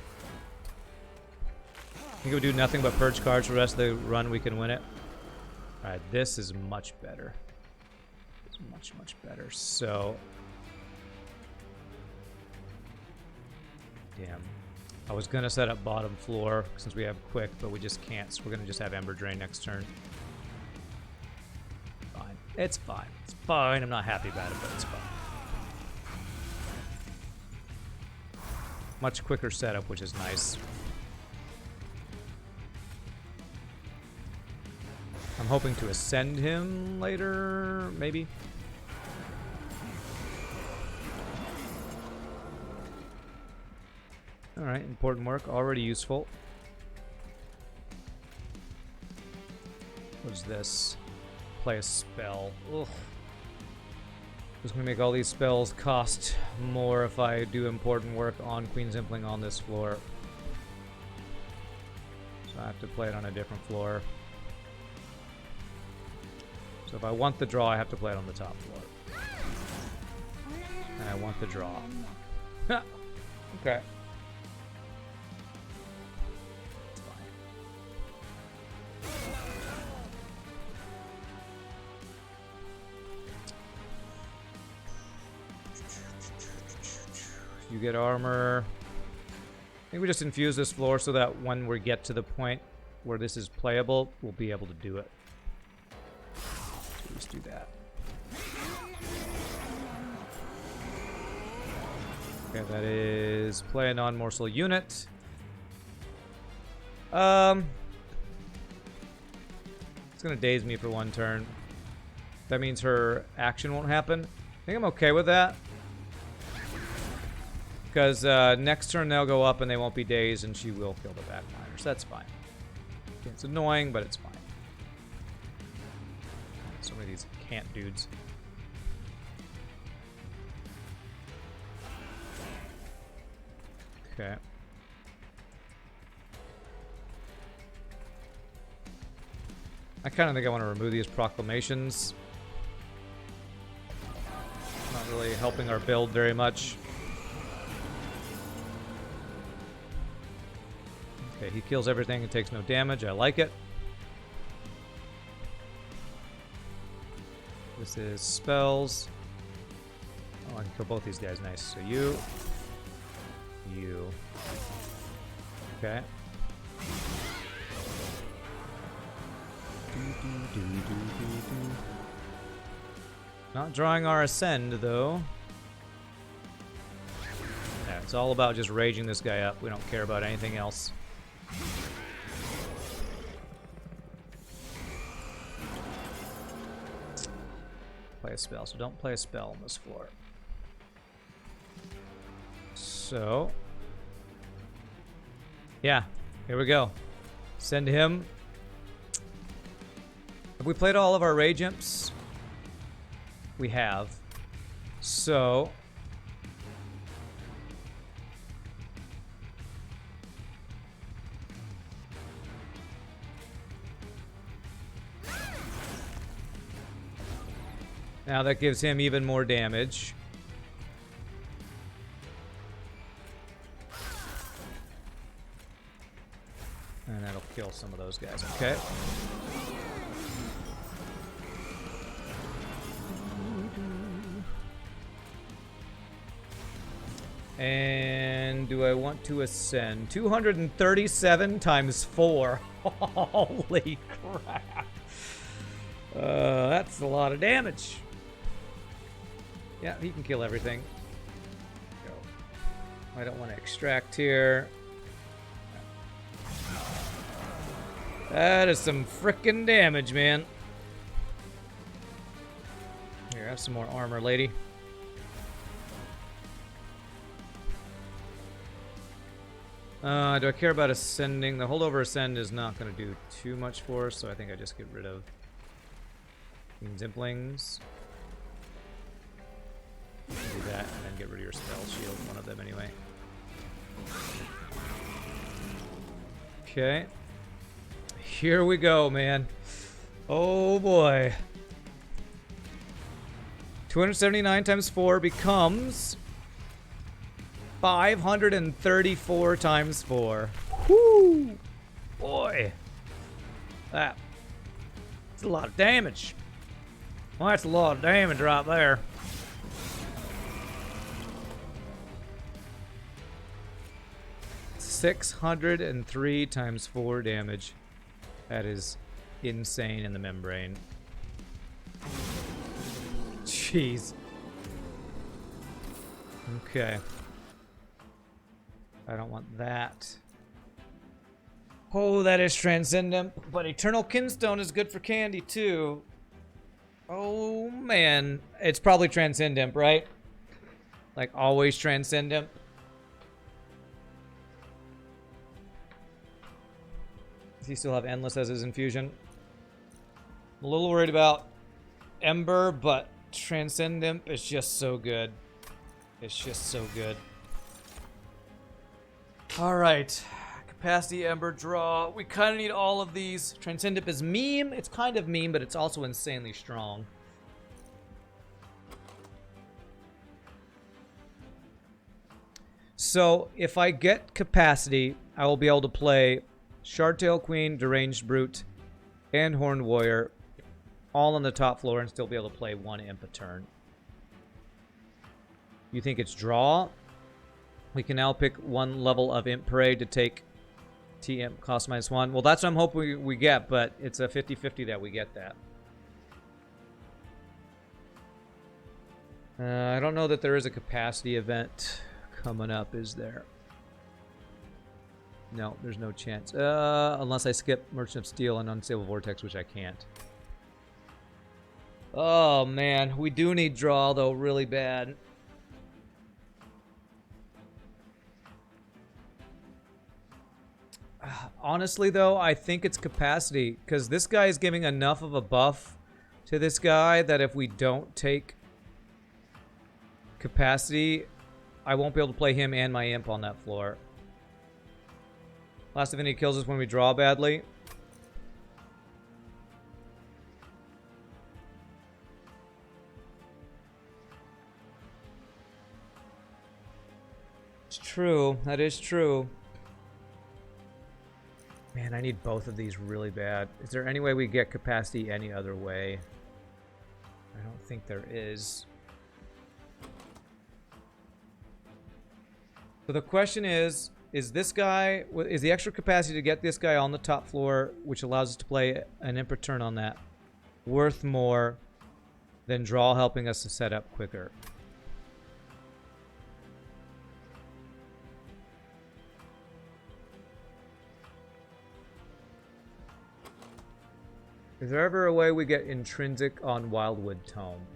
I think if we do nothing but purge cards for the rest of the run, we can win it. Alright, this is much better. It's much, much better. So... Damn. I was going to set up bottom floor since we have quick, but we just can't. So we're going to just have Ember Drain next turn. Fine. It's fine. It's fine. I'm not happy about it, but it's fine. Much quicker setup, which is nice. I'm hoping to ascend him later, maybe. Alright, important work. Already useful. What is this? Play a spell. Ugh. Just gonna make all these spells cost more if I do important work on Queen's Impling on this floor. So I have to play it on a different floor. So if I want the draw, I have to play it on the top floor. And I want the draw. Okay. You get armor. I think we just infuse this floor so that when we get to the point where this is playable, we'll be able to do it. So let's do that. Okay, that is play a non-morsel unit. It's gonna daze me for 1 turn. That means her action won't happen. I think I'm okay with that. Because next turn they'll go up and they won't be dazed and she will kill the backliners. That's fine. Okay, it's annoying, but it's fine. So many of these can't dudes. Okay. I kind of think I want to remove these proclamations. Not really helping our build very much. Okay, he kills everything and takes no damage. I like it. This is spells. Oh, I can kill both these guys. Nice. So you. Okay. Not drawing our ascend, though. Yeah, it's all about just raging this guy up. We don't care about anything else. Play a spell, so don't play a spell on this floor. So, yeah, here we go. Send him. Have we played all of our rage imps? We have. So, now that gives him even more damage. And that'll kill some of those guys. Okay. And do I want to ascend? 237 times 4. Holy crap. That's a lot of damage. Yeah, he can kill everything. Go. I don't want to extract here. That is some frickin' damage, man. Here, have some more armor, lady. Do I care about ascending? The holdover ascend is not going to do too much for us, so I think I just get rid of Zimplings. Do that and then get rid of your spell shield, one of them anyway. Okay. Here we go, man. Oh boy. 279 times 4 becomes 534 times 4. Whoo! Boy. That's a lot of damage. Well, that's a lot of damage right there. $603 times 4 damage. That is insane in the membrane. Jeez. Okay. I don't want that. Oh, that is transcendent, but Eternal Kinstone is good for candy too. Oh man, it's probably transcendent, right? Like always transcendent. Does he still have Endless as his infusion? I'm a little worried about Ember, but Transcendent is just so good. It's just so good. Alright. Capacity, Ember, Draw. We kind of need all of these. Transcendent is meme. It's kind of meme, but it's also insanely strong. So, if I get Capacity, I will be able to play Shardtail Queen, Deranged Brute, and Horned Warrior all on the top floor and still be able to play one imp a turn. You think it's draw? We can now pick one level of Imp Parade to take T-Imp cost -1. Well, that's what I'm hoping we get, but it's a 50-50 that we get that. I don't know that there is a capacity event coming up, is there? No, there's no chance. Unless I skip Merchant of Steel and Unstable Vortex, which I can't. Oh, man. We do need draw, though, really bad. Honestly, though, I think it's capacity, because this guy is giving enough of a buff to this guy that if we don't take capacity, I won't be able to play him and my imp on that floor. Last Divinity kills us when we draw badly. It's true. That is true. Man, I need both of these really bad. Is there any way we get capacity any other way? I don't think there is. So the question is this guy, is the extra capacity to get this guy on the top floor, which allows us to play an imp turn on that, worth more than draw helping us to set up quicker? Is there ever a way we get intrinsic on Wildwood Tome?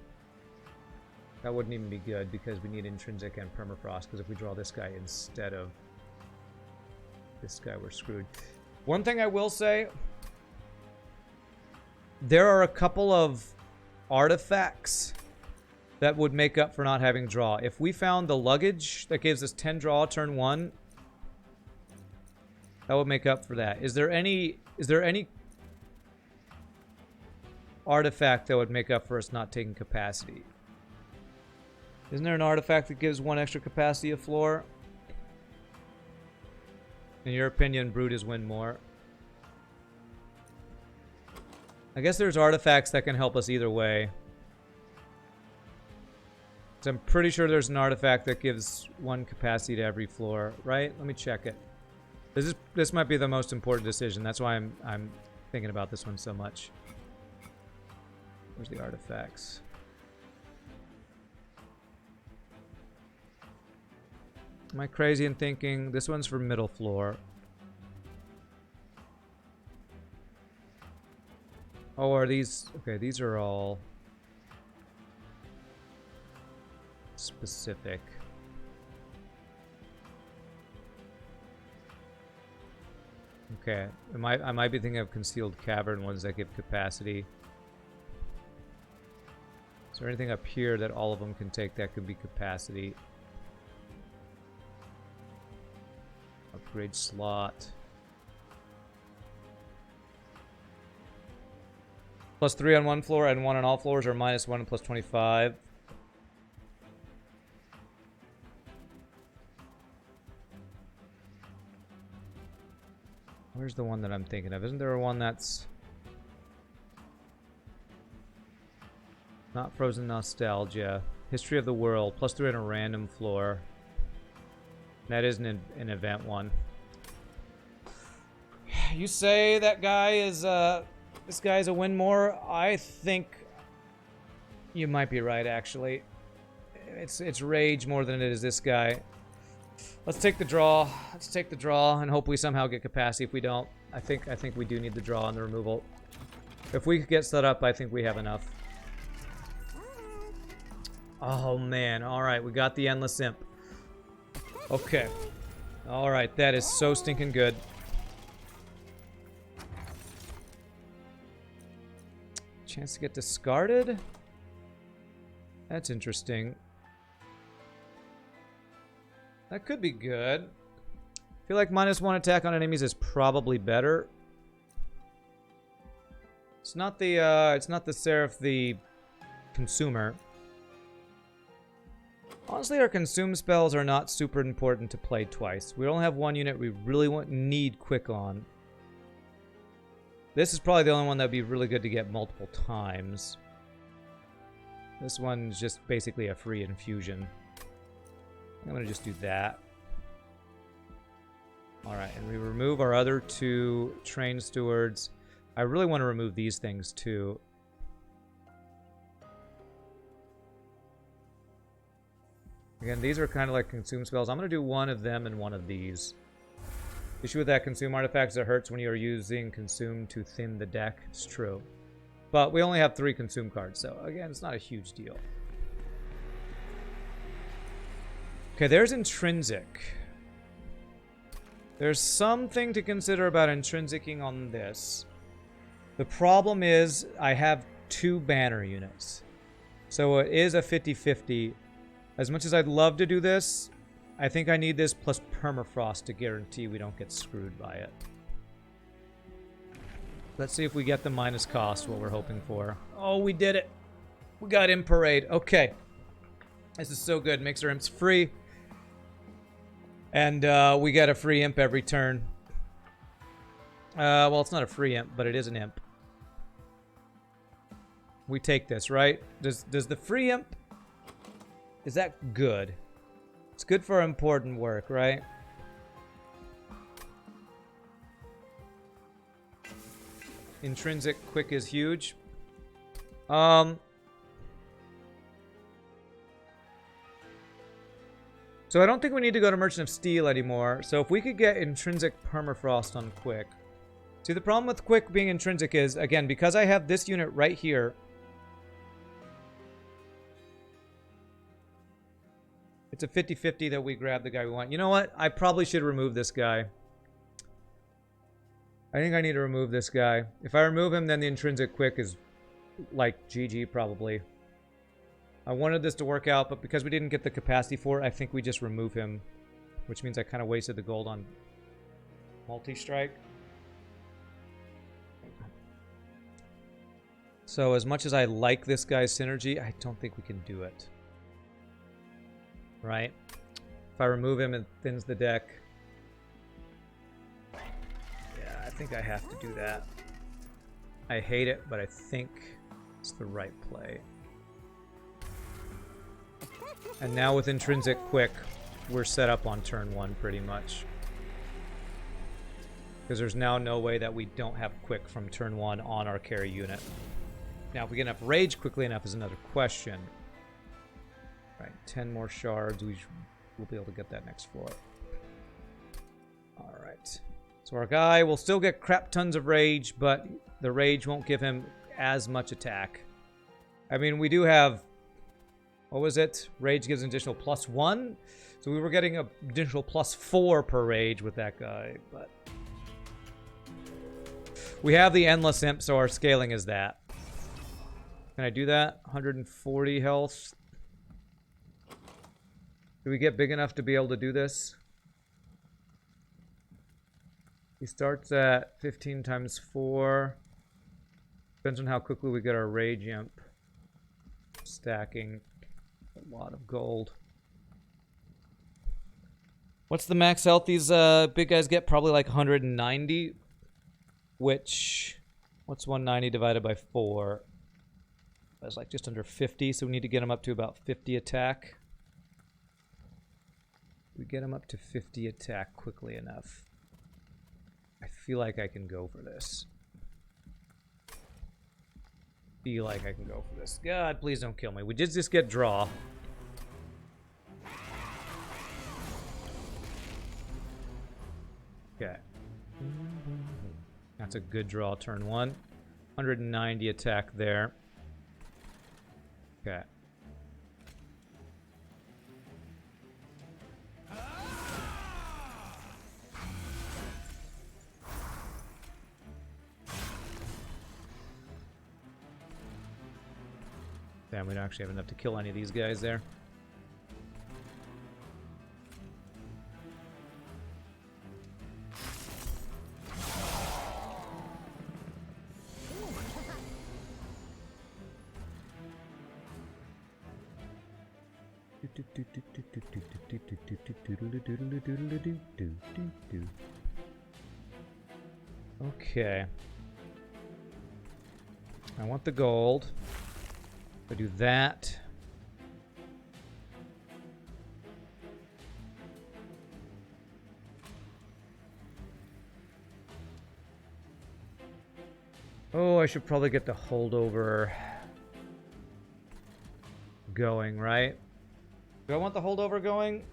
That wouldn't even be good because we need intrinsic and permafrost, because if we draw this guy instead of this guy, we're screwed. One thing I will say, there are a couple of artifacts that would make up for not having draw. If we found the luggage that gives us 10 draw turn 1, that would make up for that. Is there any artifact that would make up for us not taking capacity? Isn't there an artifact that gives 1 extra capacity a floor? In your opinion, Brute is win more. I guess there's artifacts that can help us either way. So I'm pretty sure there's an artifact that gives 1 capacity to every floor, right? Let me check it. This might be the most important decision. That's why I'm thinking about this one so much. Where's the artifacts? Am I crazy in thinking this one's for middle floor? Oh, are these... Okay, these are all specific. Okay, I might be thinking of concealed cavern ones that give capacity. Is there anything up here that all of them can take that could be capacity? Upgrade slot. +3 on one floor and 1 on all floors, or -1 and +25. Where's the one that I'm thinking of? Isn't there one that's not Frozen Nostalgia? History of the World, +3 on a random floor. That isn't an event one. You say that guy is, this guy's a win more? I think you might be right, actually. It's Rage more than it is this guy. Let's take the draw. Let's take the draw and hope we somehow get capacity. If we don't, I think we do need the draw on the removal. If we get set up, I think we have enough. Oh man, alright, we got the Endless Imp. Okay. Alright, that is so stinking good. Chance to get discarded? That's interesting. That could be good. I feel like -1 attack on enemies is probably better. It's not the Seraph the Consumer. Honestly, our consume spells are not super important to play twice. We only have one unit we really need quick on. This is probably the only one that would be really good to get multiple times. This one's just basically a free infusion. I'm going to just do that. Alright, and we remove our other 2 train stewards. I really want to remove these things too. Again, these are kind of like consume spells. I'm going to do one of them and one of these. The issue with that consume artifact is it hurts when you are using consume to thin the deck. It's true. But we only have 3 consume cards, so again, it's not a huge deal. Okay, there's intrinsic. There's something to consider about intrinsicing on this. The problem is I have 2 banner units. So it is a 50-50. As much as I'd love to do this, I think I need this plus permafrost to guarantee we don't get screwed by it. Let's see if we get the minus cost, what we're hoping for. Oh, we did it. We got Imp Parade. Okay. This is so good. Makes our imps free. And we get a free imp every turn. Well, it's not a free imp, but it is an imp. We take this, right? Does the free imp... Is that good? It's good for important work, right? Intrinsic quick is huge. So I don't think we need to go to Merchant of Steel anymore. So if we could get intrinsic permafrost on quick. See, the problem with quick being intrinsic is, again, because I have this unit right here. It's a 50-50 that we grab the guy we want. You know what? I probably should remove this guy. I think I need to remove this guy. If I remove him, then the intrinsic quick is like GG probably. I wanted this to work out, but because we didn't get the capacity for it, I think we just remove him. Which means I kind of wasted the gold on multi-strike. So as much as I like this guy's synergy, I don't think we can do it. Right? If I remove him, it thins the deck. Yeah, I think I have to do that. I hate it, but I think it's the right play. And now with intrinsic quick, we're set up on turn 1 pretty much. Because there's now no way that we don't have quick from turn 1 on our carry unit. Now, if we get enough rage quickly enough is another question. Right, 10 more shards. We'll be able to get that next floor. Alright. So our guy will still get crap tons of rage, but the rage won't give him as much attack. I mean, we do have... What was it? Rage gives an additional +1. So we were getting an additional +4 per rage with that guy, but... We have the Endless Imp, so our scaling is that. Can I do that? 140 health. Do we get big enough to be able to do this? He starts at 15 times 4. Depends on how quickly we get our rage imp. Stacking a lot of gold. What's the max health these big guys get? Probably like 190. Which, what's 190 divided by 4? That's like just under 50, so we need to get them up to about 50 attack. We get them up to 50 attack quickly enough. I feel like I can go for this. God, please don't kill me. We did just get draw. Okay. That's a good draw, turn 1. 190 attack there. Okay. Damn, we don't actually have enough to kill any of these guys there. Okay. I want the gold. If I do that. Oh, I should probably get the holdover going, right? Do I want the holdover going?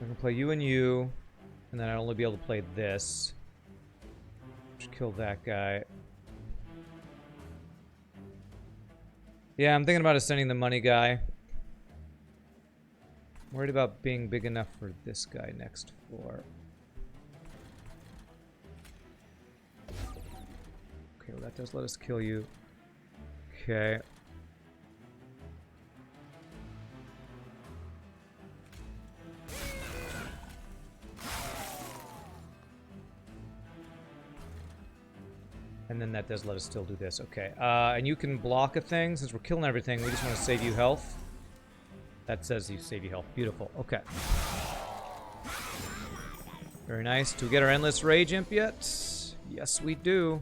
I can play you and you, and then I'd only be able to play this. Just kill that guy. Yeah, I'm thinking about ascending the money guy. I'm worried about being big enough for this guy next floor. Okay, well that does let us kill you. Okay. And then that does let us still do this. Okay. And you can block a thing. Since we're killing everything, we just want to save you health. That says you save you health. Beautiful. Okay. Very nice. Do we get our Endless Rage Imp yet? Yes, we do.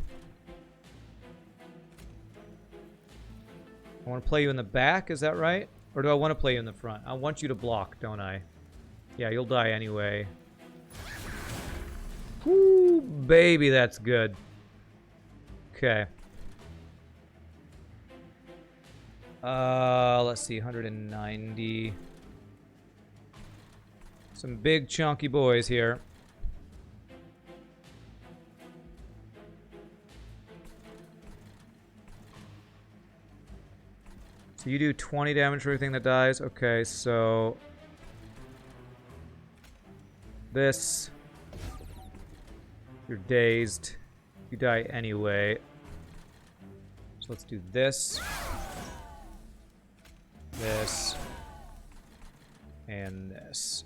I want to play you in the back. Is that right? Or do I want to play you in the front? I want you to block, don't I? Yeah, you'll die anyway. Whoo, baby, that's good. Okay. Let's see, 190. Some big chunky boys here. So you do 20 damage for everything that dies. Okay, so this, you're dazed. You die anyway. So let's do this. This. And this.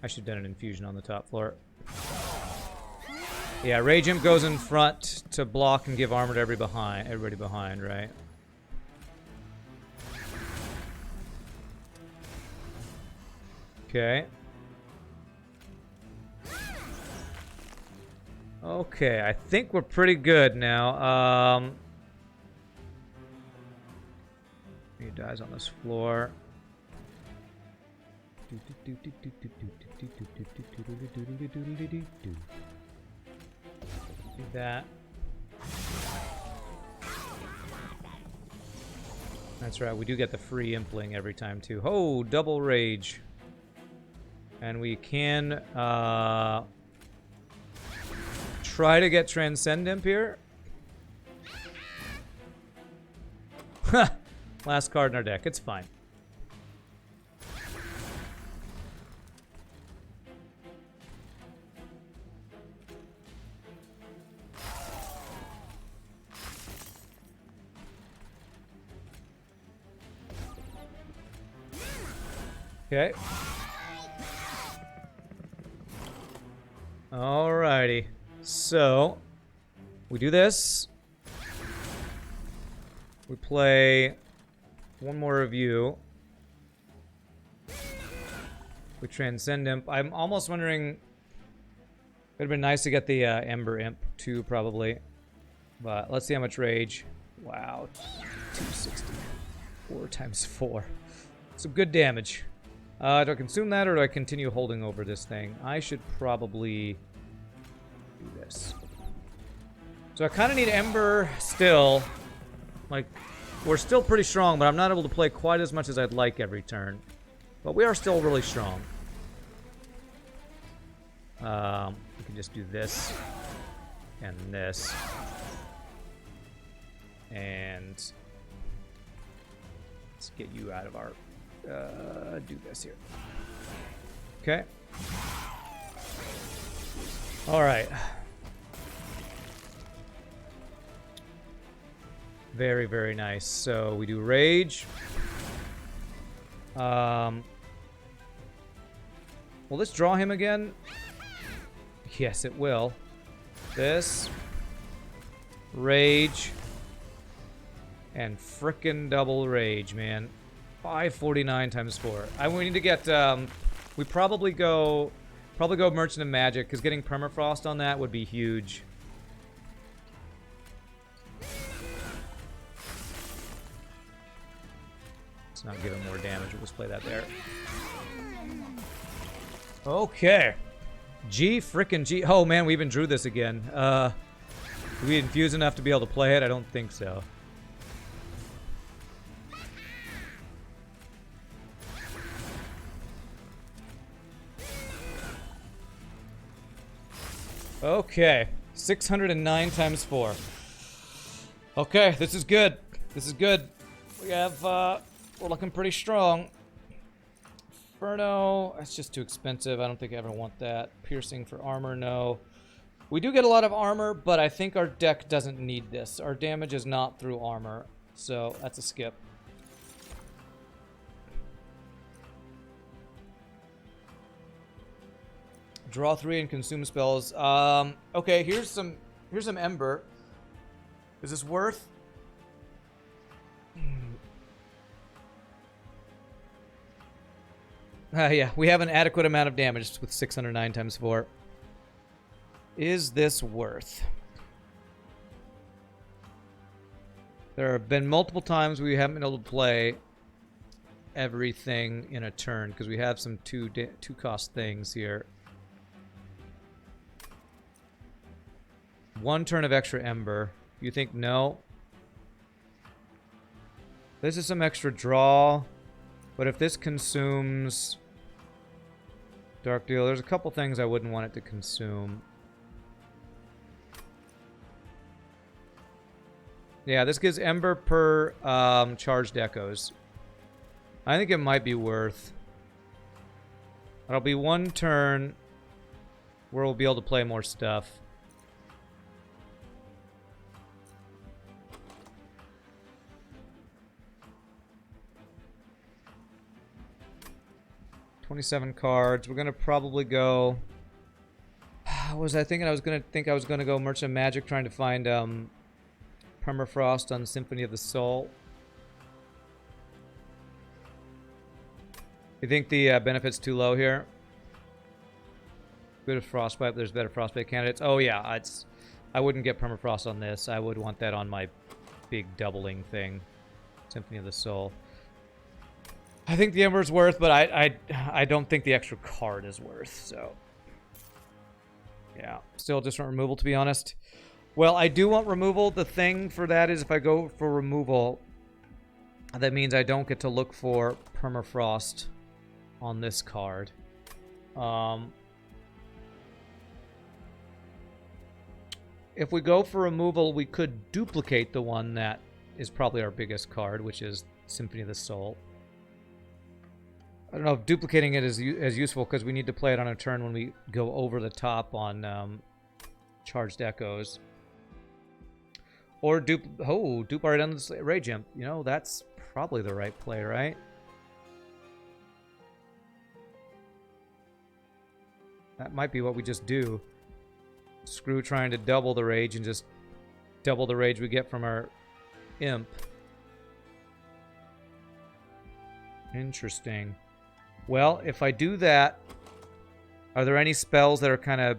I should have done an infusion on the top floor. Yeah, Rage Imp goes in front to block and give armor to everybody behind, right? Okay. Okay, I think we're pretty good now. He dies on this floor. Do that. That's right, we do get the free impling every time too. Oh, double rage. And we can try to get Transcend Imp here. Last card in our deck. It's fine. Okay. Alrighty. So, we do this. We play one more review. We transcend Imp. I'm almost wondering... It would have been nice to get the Ember Imp too, probably. But let's see how much rage. Wow. 260. 4 times 4. Some good damage. Do I consume that or do I continue holding over this thing? I should probably do this. So I kind of need Ember still. Like, we're still pretty strong, but I'm not able to play quite as much as I'd like every turn. But we are still really strong. We can just do this. And this. And let's get you out of our... do this here. Okay. Alright. Very, very nice. So we do Rage. Will this draw him again? Yes, it will. This. Rage. And frickin' double Rage, man. 549 times 4. We need to get, we probably go Merchant of Magic, because getting Permafrost on that would be huge. Let's not give him more damage, we'll just play that there. Okay. G frickin' G. Oh man, we even drew this again. Do we infuse enough to be able to play it? I don't think so. Okay, 609 times 4. Okay, this is good. This is good. We have, we're looking pretty strong. Inferno, that's just too expensive. I don't think I ever want that. Piercing for armor, no. We do get a lot of armor, but I think our deck doesn't need this. Our damage is not through armor, so that's a skip. Draw 3 and consume spells. Okay, here's some Ember. Is this worth? Yeah, we have an adequate amount of damage with 609 times 4. Is this worth? There have been multiple times we haven't been able to play everything in a turn because we have some two cost things here. 1 turn of extra Ember. You think no? This is some extra draw. But if this consumes Dark Deal, there's a couple things I wouldn't want it to consume. Yeah, this gives Ember per charged echoes. I think it might be worth. It'll be 1 turn where we'll be able to play more stuff. $27 cards. We're gonna probably go. What was I thinking? I was gonna go Merchant of Magic, trying to find Permafrost on Symphony of the Soul. You think the benefit's too low here? Good as Frostbite. There's better Frostbite candidates. Oh yeah, I wouldn't get Permafrost on this. I would want that on my big doubling thing, Symphony of the Soul. I think the Ember's worth, but I don't think the extra card is worth, so. Yeah, still just want removal, to be honest. Well, I do want removal. The thing for that is if I go for removal, that means I don't get to look for Permafrost on this card. If we go for removal, we could duplicate the one that is probably our biggest card, which is Symphony of the Soul. I don't know if duplicating it is as useful because we need to play it on a turn when we go over the top on charged echoes. Or dupe our endless Rage Imp. You know, that's probably the right play, right? That might be what we just do. Screw trying to double the rage and just double the rage we get from our imp. Interesting. Well, if I do that, are there any spells that are kind of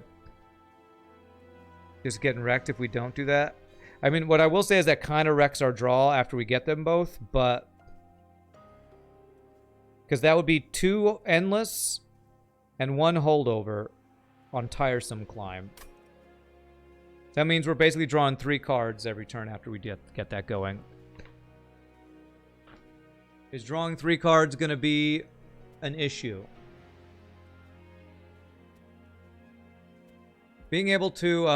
just getting wrecked if we don't do that? I mean, what I will say is that kind of wrecks our draw after we get them both, but... Because that would be 2 endless and 1 holdover on Tiresome Climb. That means we're basically drawing 3 cards every turn after we get that going. Is drawing 3 cards going to be an issue? Being able to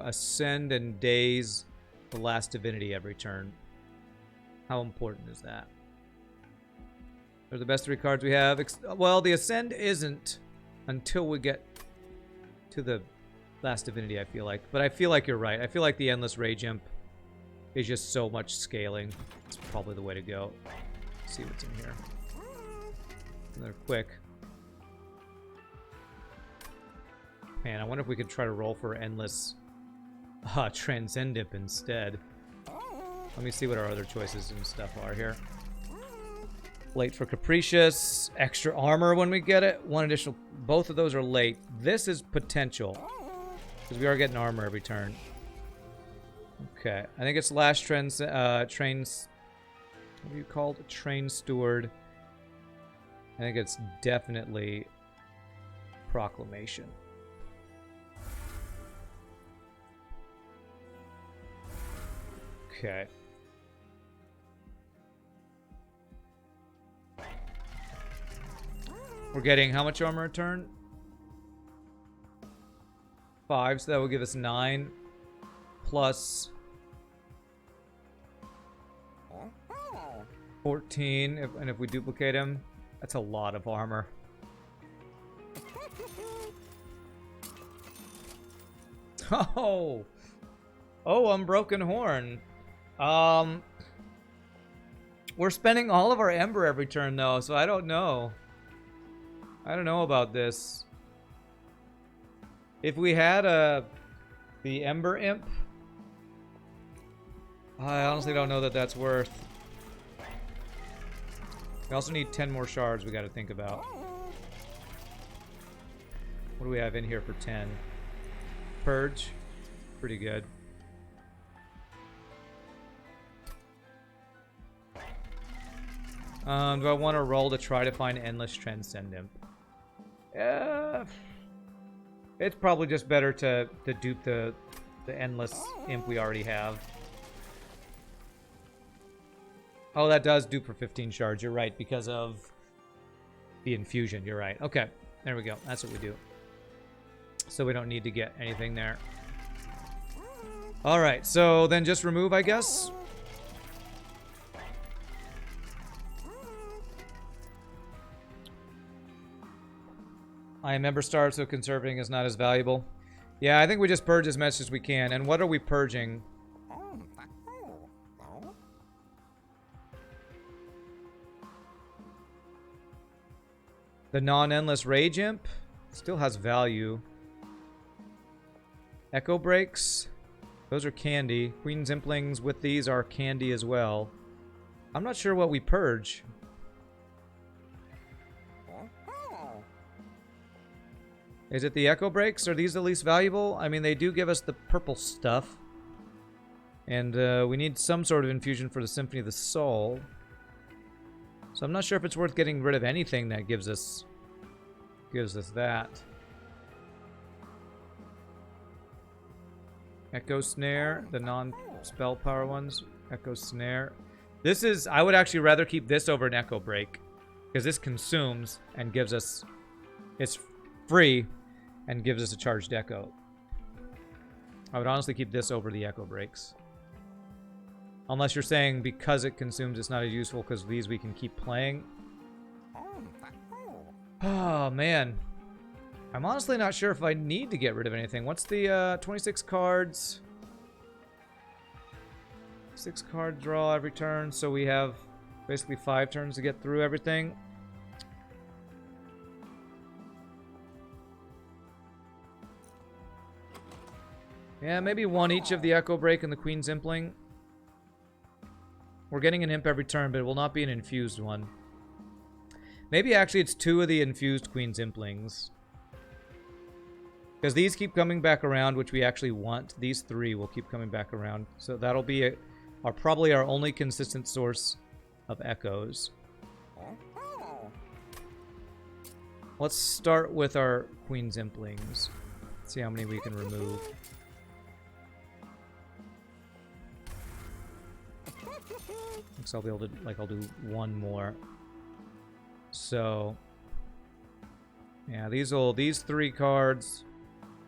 ascend and daze the last divinity every turn. How important is that? They're the best 3 cards we have. Well, the ascend isn't until we get to the last divinity, I feel like. But I feel like you're right. I feel like the Endless Rage Imp is just so much scaling. It's probably the way to go. Let's see what's in here. They're quick. Man, I wonder if we could try to roll for Endless Transcend Imp instead. Let me see what our other choices and stuff are here. Late for Capricious. Extra armor when we get it. 1 additional. Both of those are late. This is potential. Because we are getting armor every turn. Okay. I think it's last trains. What do you call it? Train Steward. I think it's definitely Proclamation. Okay. We're getting how much armor a turn? 5, so that will give us 9 plus 14, and if we duplicate him, that's a lot of armor. Oh, Unbroken Horn. We're spending all of our Ember every turn though, so I don't know. I don't know about this. If we had the Ember Imp, I honestly don't know that that's worth. We also need 10 more shards we got to think about. What do we have in here for 10? Purge. Pretty good. Do I want to roll to try to find Endless Transcend Imp? It's probably just better to dupe the Endless Imp we already have. Oh, that does dupe for 15 shards. You're right, because of the infusion. You're right. Okay, there we go. That's what we do. So we don't need to get anything there. All right, so then just remove, I guess. I am member starved, so conserving is not as valuable. Yeah, I think we just purge as much as we can. And what are we purging? The non-endless Rage Imp still has value. Echo Breaks. Those are candy. Queen's Implings with these are candy as well. I'm not sure what we purge. Is it the Echo Breaks? Are these the least valuable? I mean, they do give us the purple stuff. And we need some sort of infusion for the Symphony of the Soul. So I'm not sure if it's worth getting rid of anything that gives us that. Echo Snare, the non-spell power ones. Echo Snare. This is, I would actually rather keep this over an Echo Break. Because this consumes and gives us, it's free and gives us a charged Echo. I would honestly keep this over the Echo Breaks. Unless you're saying because it consumes it's not as useful because these we can keep playing. Oh, man. I'm honestly not sure if I need to get rid of anything. What's the 26 cards? 6 card draw every turn, so we have Basically 5 turns to get through everything. Yeah, maybe 1 each of the Echo Break and the Queen's Impling. We're getting an Imp every turn, but it will not be an infused one. Maybe actually it's 2 of the infused Queen's Implings. Because these keep coming back around, which we actually want. These 3 will keep coming back around. So that'll be probably our only consistent source of echoes. Let's start with our Queen's Implings. See how many we can remove. Looks I'll be able to, I'll do 1 more. So, yeah, these 3 cards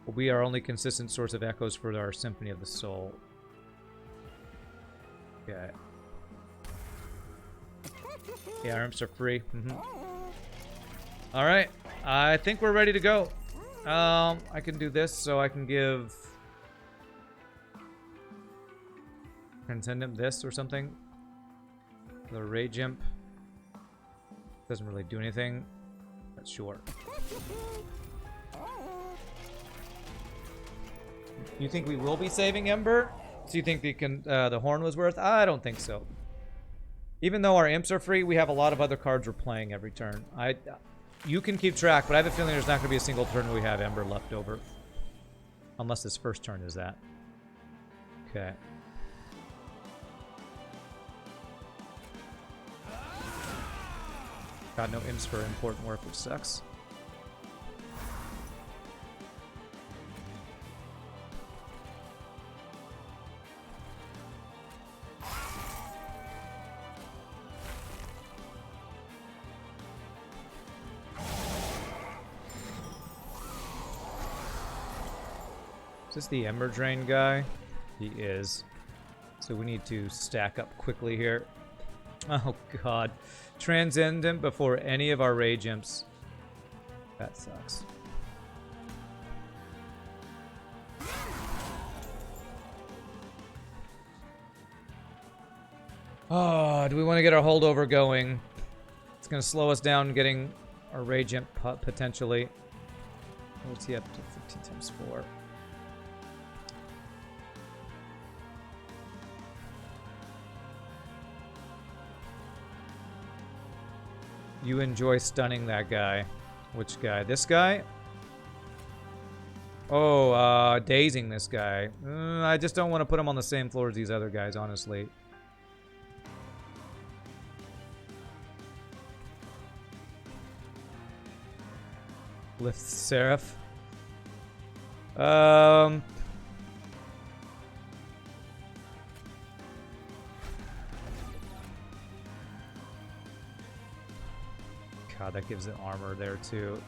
will be our only consistent source of echoes for our Symphony of the Soul. Okay. Yeah, our imps are free. Alright, I think we're ready to go. I can do this, so I can give Transcendent this or something. The Rage Imp doesn't really do anything, but sure. You think we will be saving Ember? So you think the Horn was worth? I don't think so. Even though our imps are free, we have a lot of other cards we're playing every turn. You can keep track, but I have a feeling there's not going to be a single turn where we have Ember left over. Unless this first turn is that. Okay. Got no imps for important work, which sucks. Is this the Ember Drain guy? He is. So we need to stack up quickly here. Oh god. Transcendent before any of our Rage Imps. That sucks. Oh, do we want to get our holdover going? It's going to slow us down getting our Rage Imp potentially. What's he up to? 15 times 4. You enjoy stunning that guy. Which guy? This guy? Oh, dazing this guy. I just don't want to put him on the same floor as these other guys, honestly. Lift Seraph. God, that gives it armor there, too.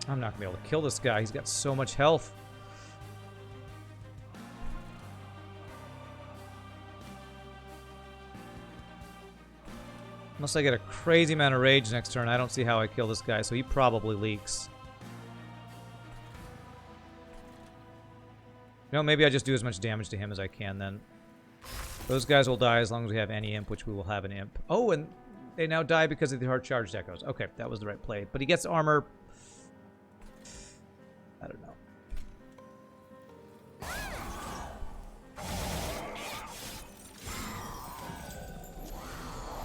I'm not going to be able to kill this guy. He's got so much health. Unless I get a crazy amount of rage next turn, I don't see how I kill this guy, so he probably leaks. You know, maybe I just do as much damage to him as I can then. Those guys will die as long as we have any imp, which we will have an imp. Oh, and they now die because of the hard charged echoes. Okay, that was the right play. But he gets armor. I don't know.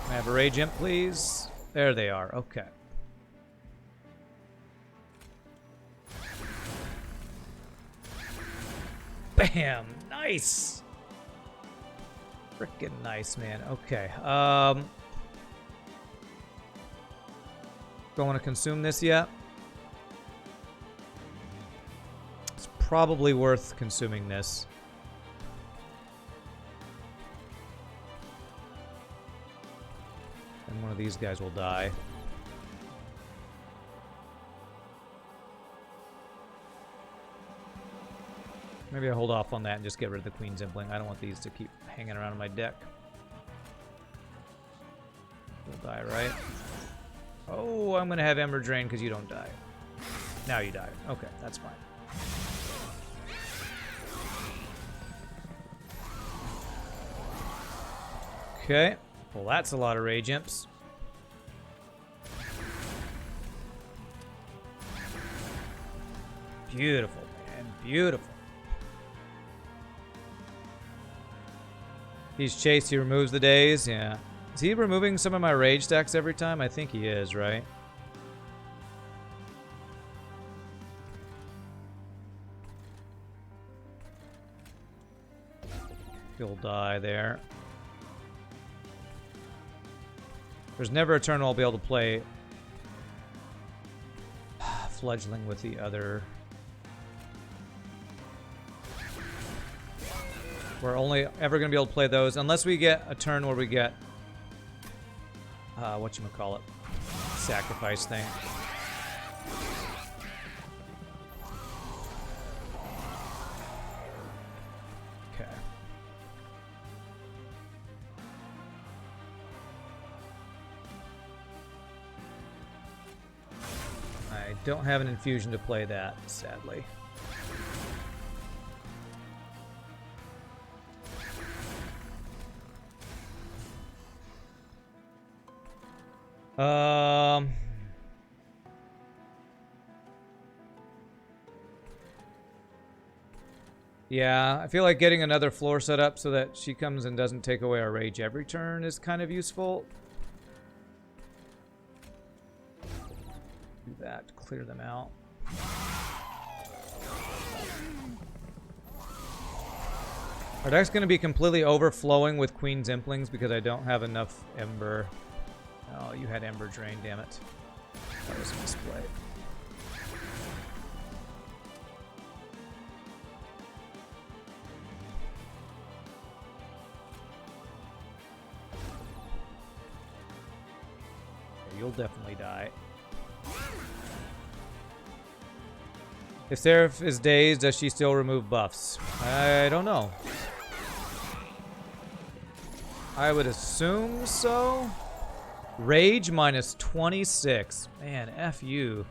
Can I have a Rage Imp, please? There they are. Okay. Bam! Nice! Frickin' nice, man. Okay. Don't want to consume this yet. It's probably worth consuming this. And one of these guys will die. Maybe I hold off on that and just get rid of the Queen's Impling. I don't want these to keep hanging around in my deck. You'll die, right? Oh, I'm going to have Ember Drain because you don't die. Now you die. Okay, that's fine. Okay. Well, that's a lot of Rage Imps. Beautiful, man. Beautiful. He's chased. He removes the days. Yeah. Is he removing some of my rage stacks every time? I think he is, right? He'll die there. There's never a turn I'll be able to play Fledgling with the other. We're only ever going to be able to play those unless we get a turn where we get whatchamacallit, sacrifice thing. Okay. I don't have an infusion to play that, sadly. Yeah, I feel like getting another floor set up so that she comes and doesn't take away our rage every turn is kind of useful. Do that to clear them out. Our deck's going to be completely overflowing with Queen's Implings because I don't have enough Ember. Oh, you had Ember Drain, damn it. That was a misplay. You'll definitely die. If Seraph is dazed, does she still remove buffs? I don't know. I would assume so. Rage minus 26. Man, F you.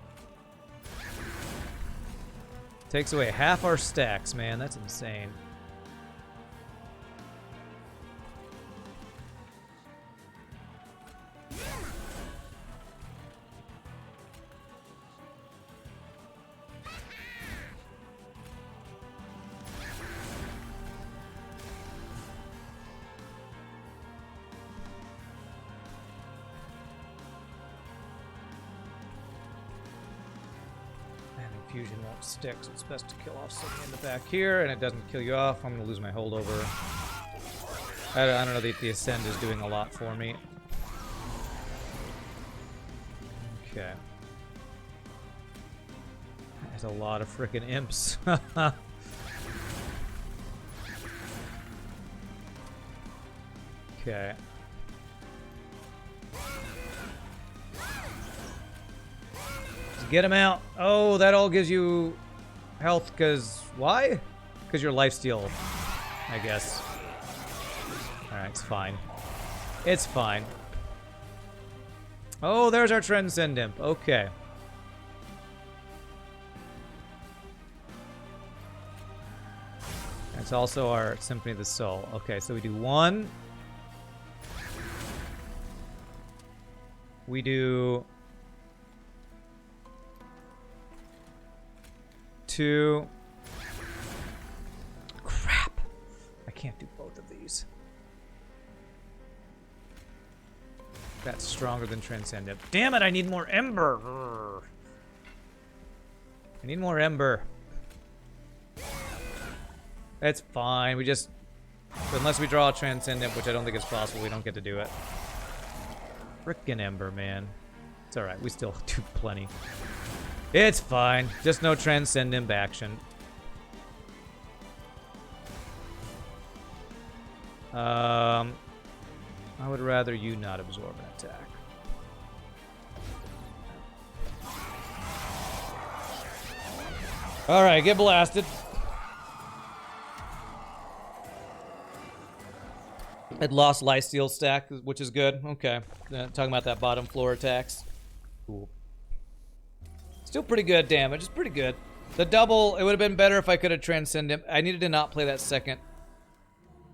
Takes away half our stacks, man. That's insane. Fusion won't stick, so it's best to kill off something in the back here, and it doesn't kill you off. I'm going to lose my holdover. I don't know that the Ascend is doing a lot for me. Okay. There's a lot of frickin' imps. Okay. Get him out. Oh, that all gives you health because... Why? Because your lifesteal, I guess. Alright, it's fine. It's fine. Oh, there's our Transcend Imp. Okay. That's also our Symphony of the Soul. Okay, so we do 1. We do... 2. Crap. I can't do both of these. That's stronger than Transcend Imp. Damn it, I need more Ember. I need more Ember. It's fine. We just... Unless we draw a Transcend Imp, which I don't think is possible, we don't get to do it. Frickin' Ember, man. It's alright. We still do plenty. It's fine. Just no Transcend Imp action. I would rather you not absorb an attack. Alright, get blasted. It lost lifesteal stack, which is good. Okay. Talking about that bottom floor attacks. Cool. Still pretty good damage. It's pretty good. The double, it would have been better if I could have Transcend Imp. I needed to not play that second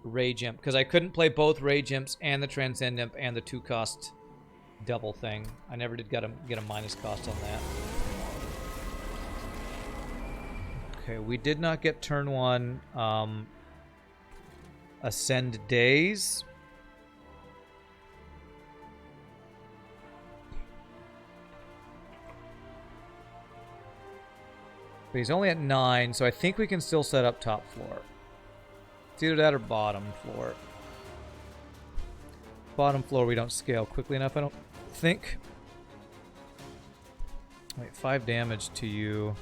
Rage Imp, because I couldn't play both Rage Imps and the Transcend Imp and the 2-cost double thing. I never did get a minus cost on that. Okay, we did not get turn 1 Ascend Days. But he's only at 9, so I think we can still set up top floor. It's either that or bottom floor. Bottom floor we don't scale quickly enough, I don't think. Wait, 5 damage to you.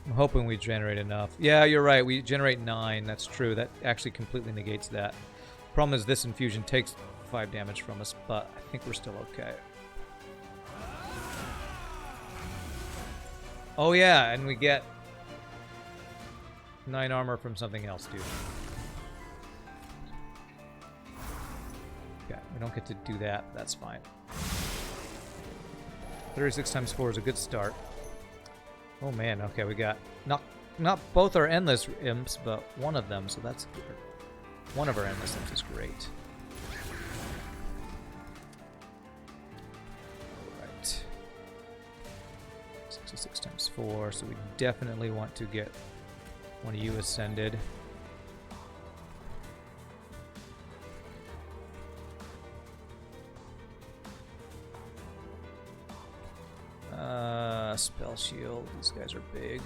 I'm hoping we generate enough. Yeah, you're right, we generate 9, that's true. That actually completely negates that. Problem is this infusion takes 5 damage from us, but I think we're still okay. Oh yeah, and we get 9 armor from something else, dude. Yeah, we don't get to do that. That's fine. 36 times 4 is a good start. Oh man, okay, we got not both our endless imps, but one of them, so that's good. One of our endless imps is great. Alright. 66 times 4, so we definitely want to get one of you ascended. Spell shield. These guys are big.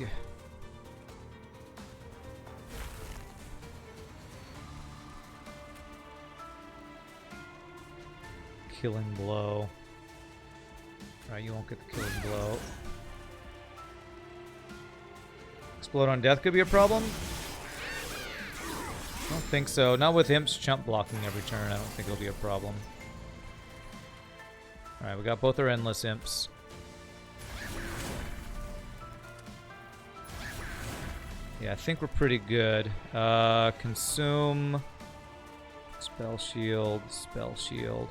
Killing blow. Alright, you won't get the killing blow. Explode on death could be a problem. I don't think so. Not with imps chump blocking every turn. I don't think it'll be a problem. Alright, we got both our endless imps. Yeah, I think we're pretty good. Consume. Spell shield. Spell shield.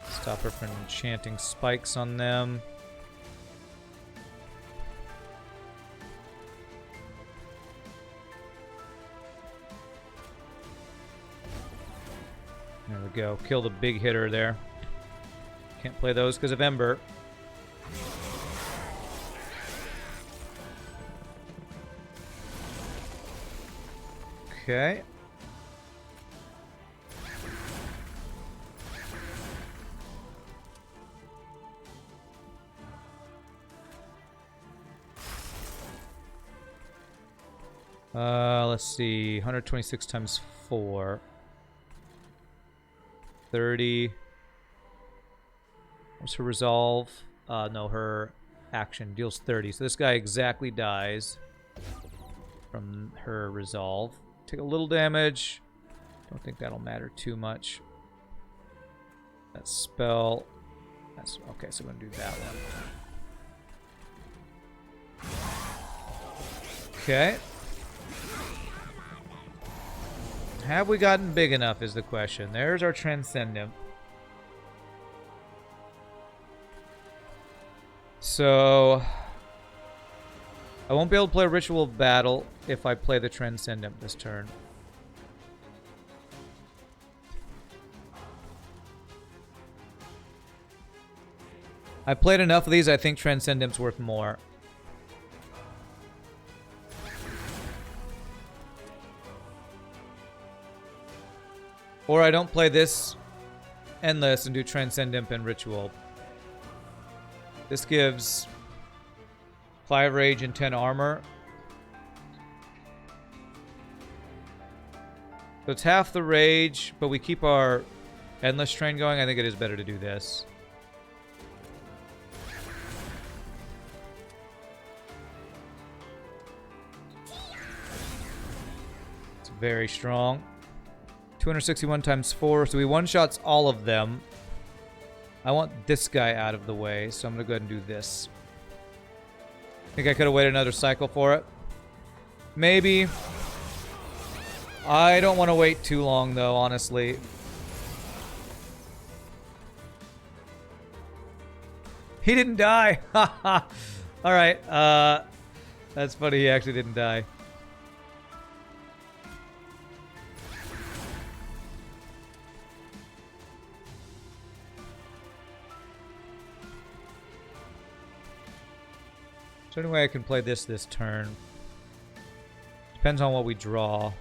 Stop her from enchanting spikes on them. There we go. Kill the big hitter there. Can't play those because of Ember. Okay. Let's see. 126 times 4. 30. What's her resolve? No, her action deals 30. So this guy exactly dies from her resolve. Take a little damage. Don't think that'll matter too much. That spell. That's okay, so we're gonna do that one. Okay. Have we gotten big enough is the question. There's our Transcendent. So I won't be able to play Ritual of Battle if I play the Transcendent this turn. I played enough of these, I think Transcendent's worth more. Or I don't play this Endless and do Transcendent and Ritual. This gives 5 rage and 10 armor. So it's half the rage, but we keep our Endless train going. I think it is better to do this. It's very strong. 261 times 4, so we one-shots all of them. I want this guy out of the way, so I'm going to go ahead and do this. Think I could have waited another cycle for it? Maybe. I don't want to wait too long, though, honestly. He didn't die. All right. That's funny. He actually didn't die. Is there any way I can play this turn? Depends on what we draw.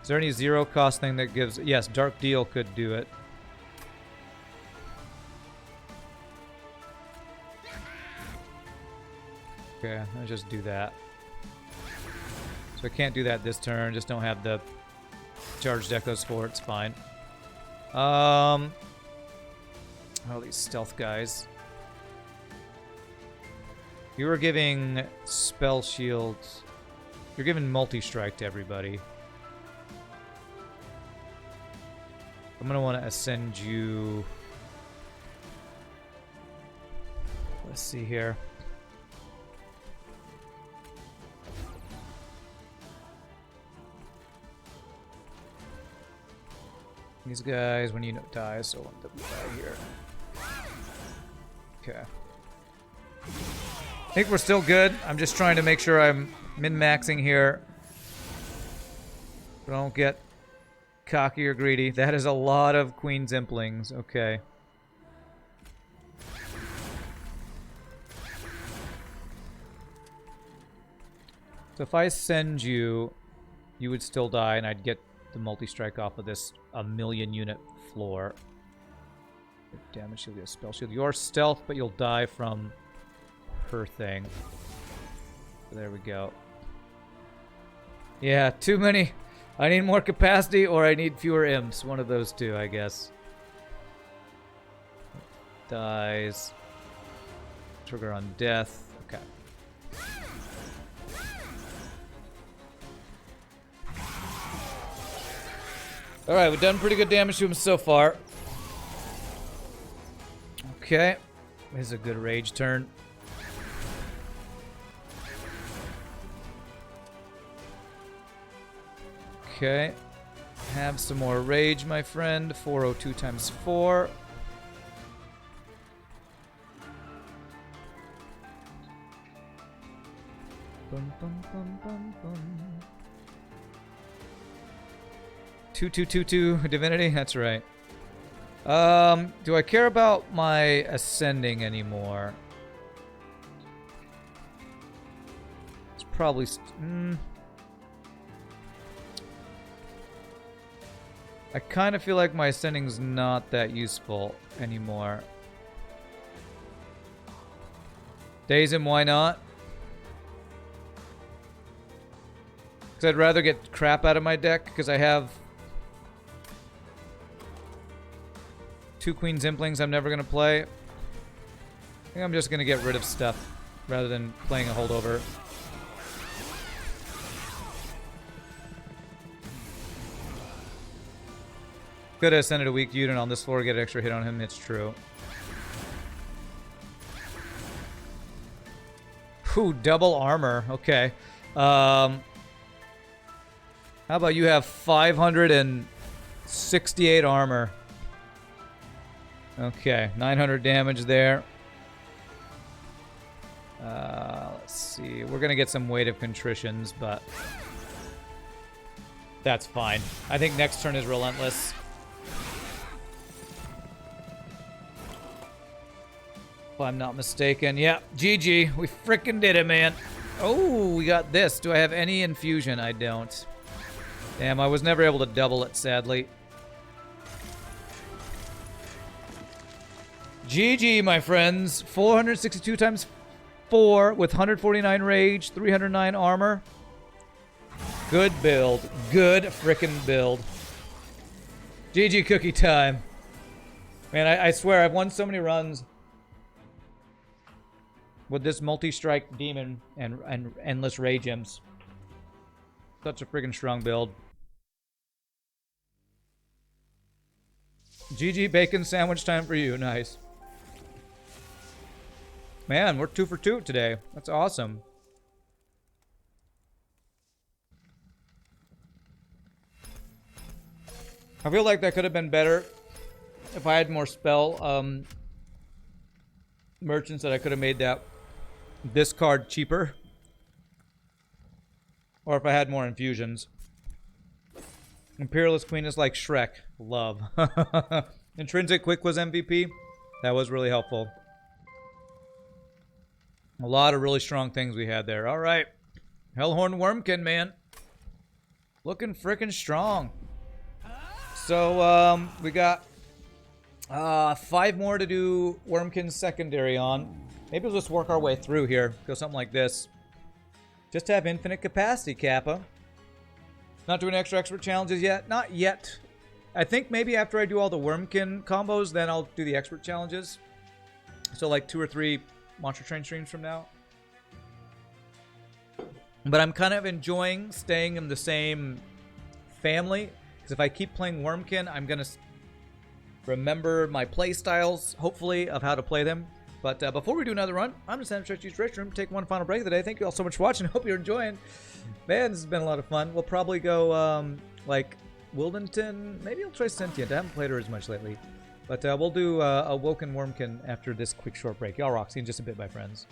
Is there any zero cost thing that gives... Yes, Dark Deal could do it. Okay, I'll just do that. So I can't do that this turn. Just don't have the charged echoes for it. It's fine. All these stealth guys. You were giving spell shields. You're giving multi-strike to everybody. I'm gonna want to ascend you. Let's see here. These guys, when you die, so one of them die here. Okay. I think we're still good. I'm just trying to make sure I'm min-maxing here. Don't get cocky or greedy. That is a lot of Queen's Implings. Okay. So if I send you, you would still die, and I'd get the multi-strike off of this 1,000,000 unit floor. Damage shield, a spell shield. You're stealth, but you'll die from her thing. There we go. Yeah, too many. I need more capacity, or I need fewer imps. One of those two, I guess. Dies. Trigger on death. Okay. Alright, we've done pretty good damage to him so far. Okay. This is a good rage turn. Okay. Have some more rage, my friend. 402 times 4. Bum, bum, bum, bum, bum. 2222 divinity, that's right. Do I care about my ascending anymore? It's probably I kind of feel like my ascending's not that useful anymore. Daze him, why not? Because I'd rather get crap out of my deck, because I have 2 Queen's Implings I'm never going to play. I think I'm just going to get rid of stuff rather than playing a holdover. Could have ascended a weak unit on this floor, get an extra hit on him, it's true. Ooh, double armor, okay. How about you have 568 armor? Okay, 900 damage there. Let's see. We're going to get some weight of contritions, but that's fine. I think next turn is relentless. If I'm not mistaken. Yeah, GG. We frickin' did it, man. Oh, we got this. Do I have any infusion? I don't. Damn, I was never able to double it, sadly. GG, my friends. 462 times 4 with 149 rage, 309 armor. Good build. Good frickin' build. GG cookie time. Man, I swear, I've won so many runs with this multi-strike demon and endless rage imps. Such a friggin' strong build. GG bacon sandwich time for you. Nice. Man, we're 2 for 2 today. That's awesome. I feel like that could have been better if I had more spell merchants that I could have made this card cheaper. Or if I had more infusions. Imperialist Queen is like Shrek. Love. Intrinsic Quick was MVP. That was really helpful. A lot of really strong things we had there. All right. Hellhorned Wurmkin, man. Looking freaking strong. So, we got 5 more to do Wurmkin's secondary on. Maybe we'll just work our way through here. Go something like this. Just to have infinite capacity, Kappa. Not doing extra expert challenges yet? Not yet. I think maybe after I do all the Wurmkin combos, then I'll do the expert challenges. So like 2 or 3 Monster Train streams from now. But I'm kind of enjoying staying in the same family. Because if I keep playing Wurmkin, I'm going to remember my play styles, hopefully, of how to play them. But before we do another run, I'm just going to stretch use restroom, take one final break of the day. Thank you all so much for watching. Hope you're enjoying. Man, this has been a lot of fun. We'll probably go, like, Wildington. Maybe I'll try Sentient. I haven't played her as much lately. But we'll do a Woken Wurmkin after this quick short break. Y'all rock. See you in just a bit, my friends.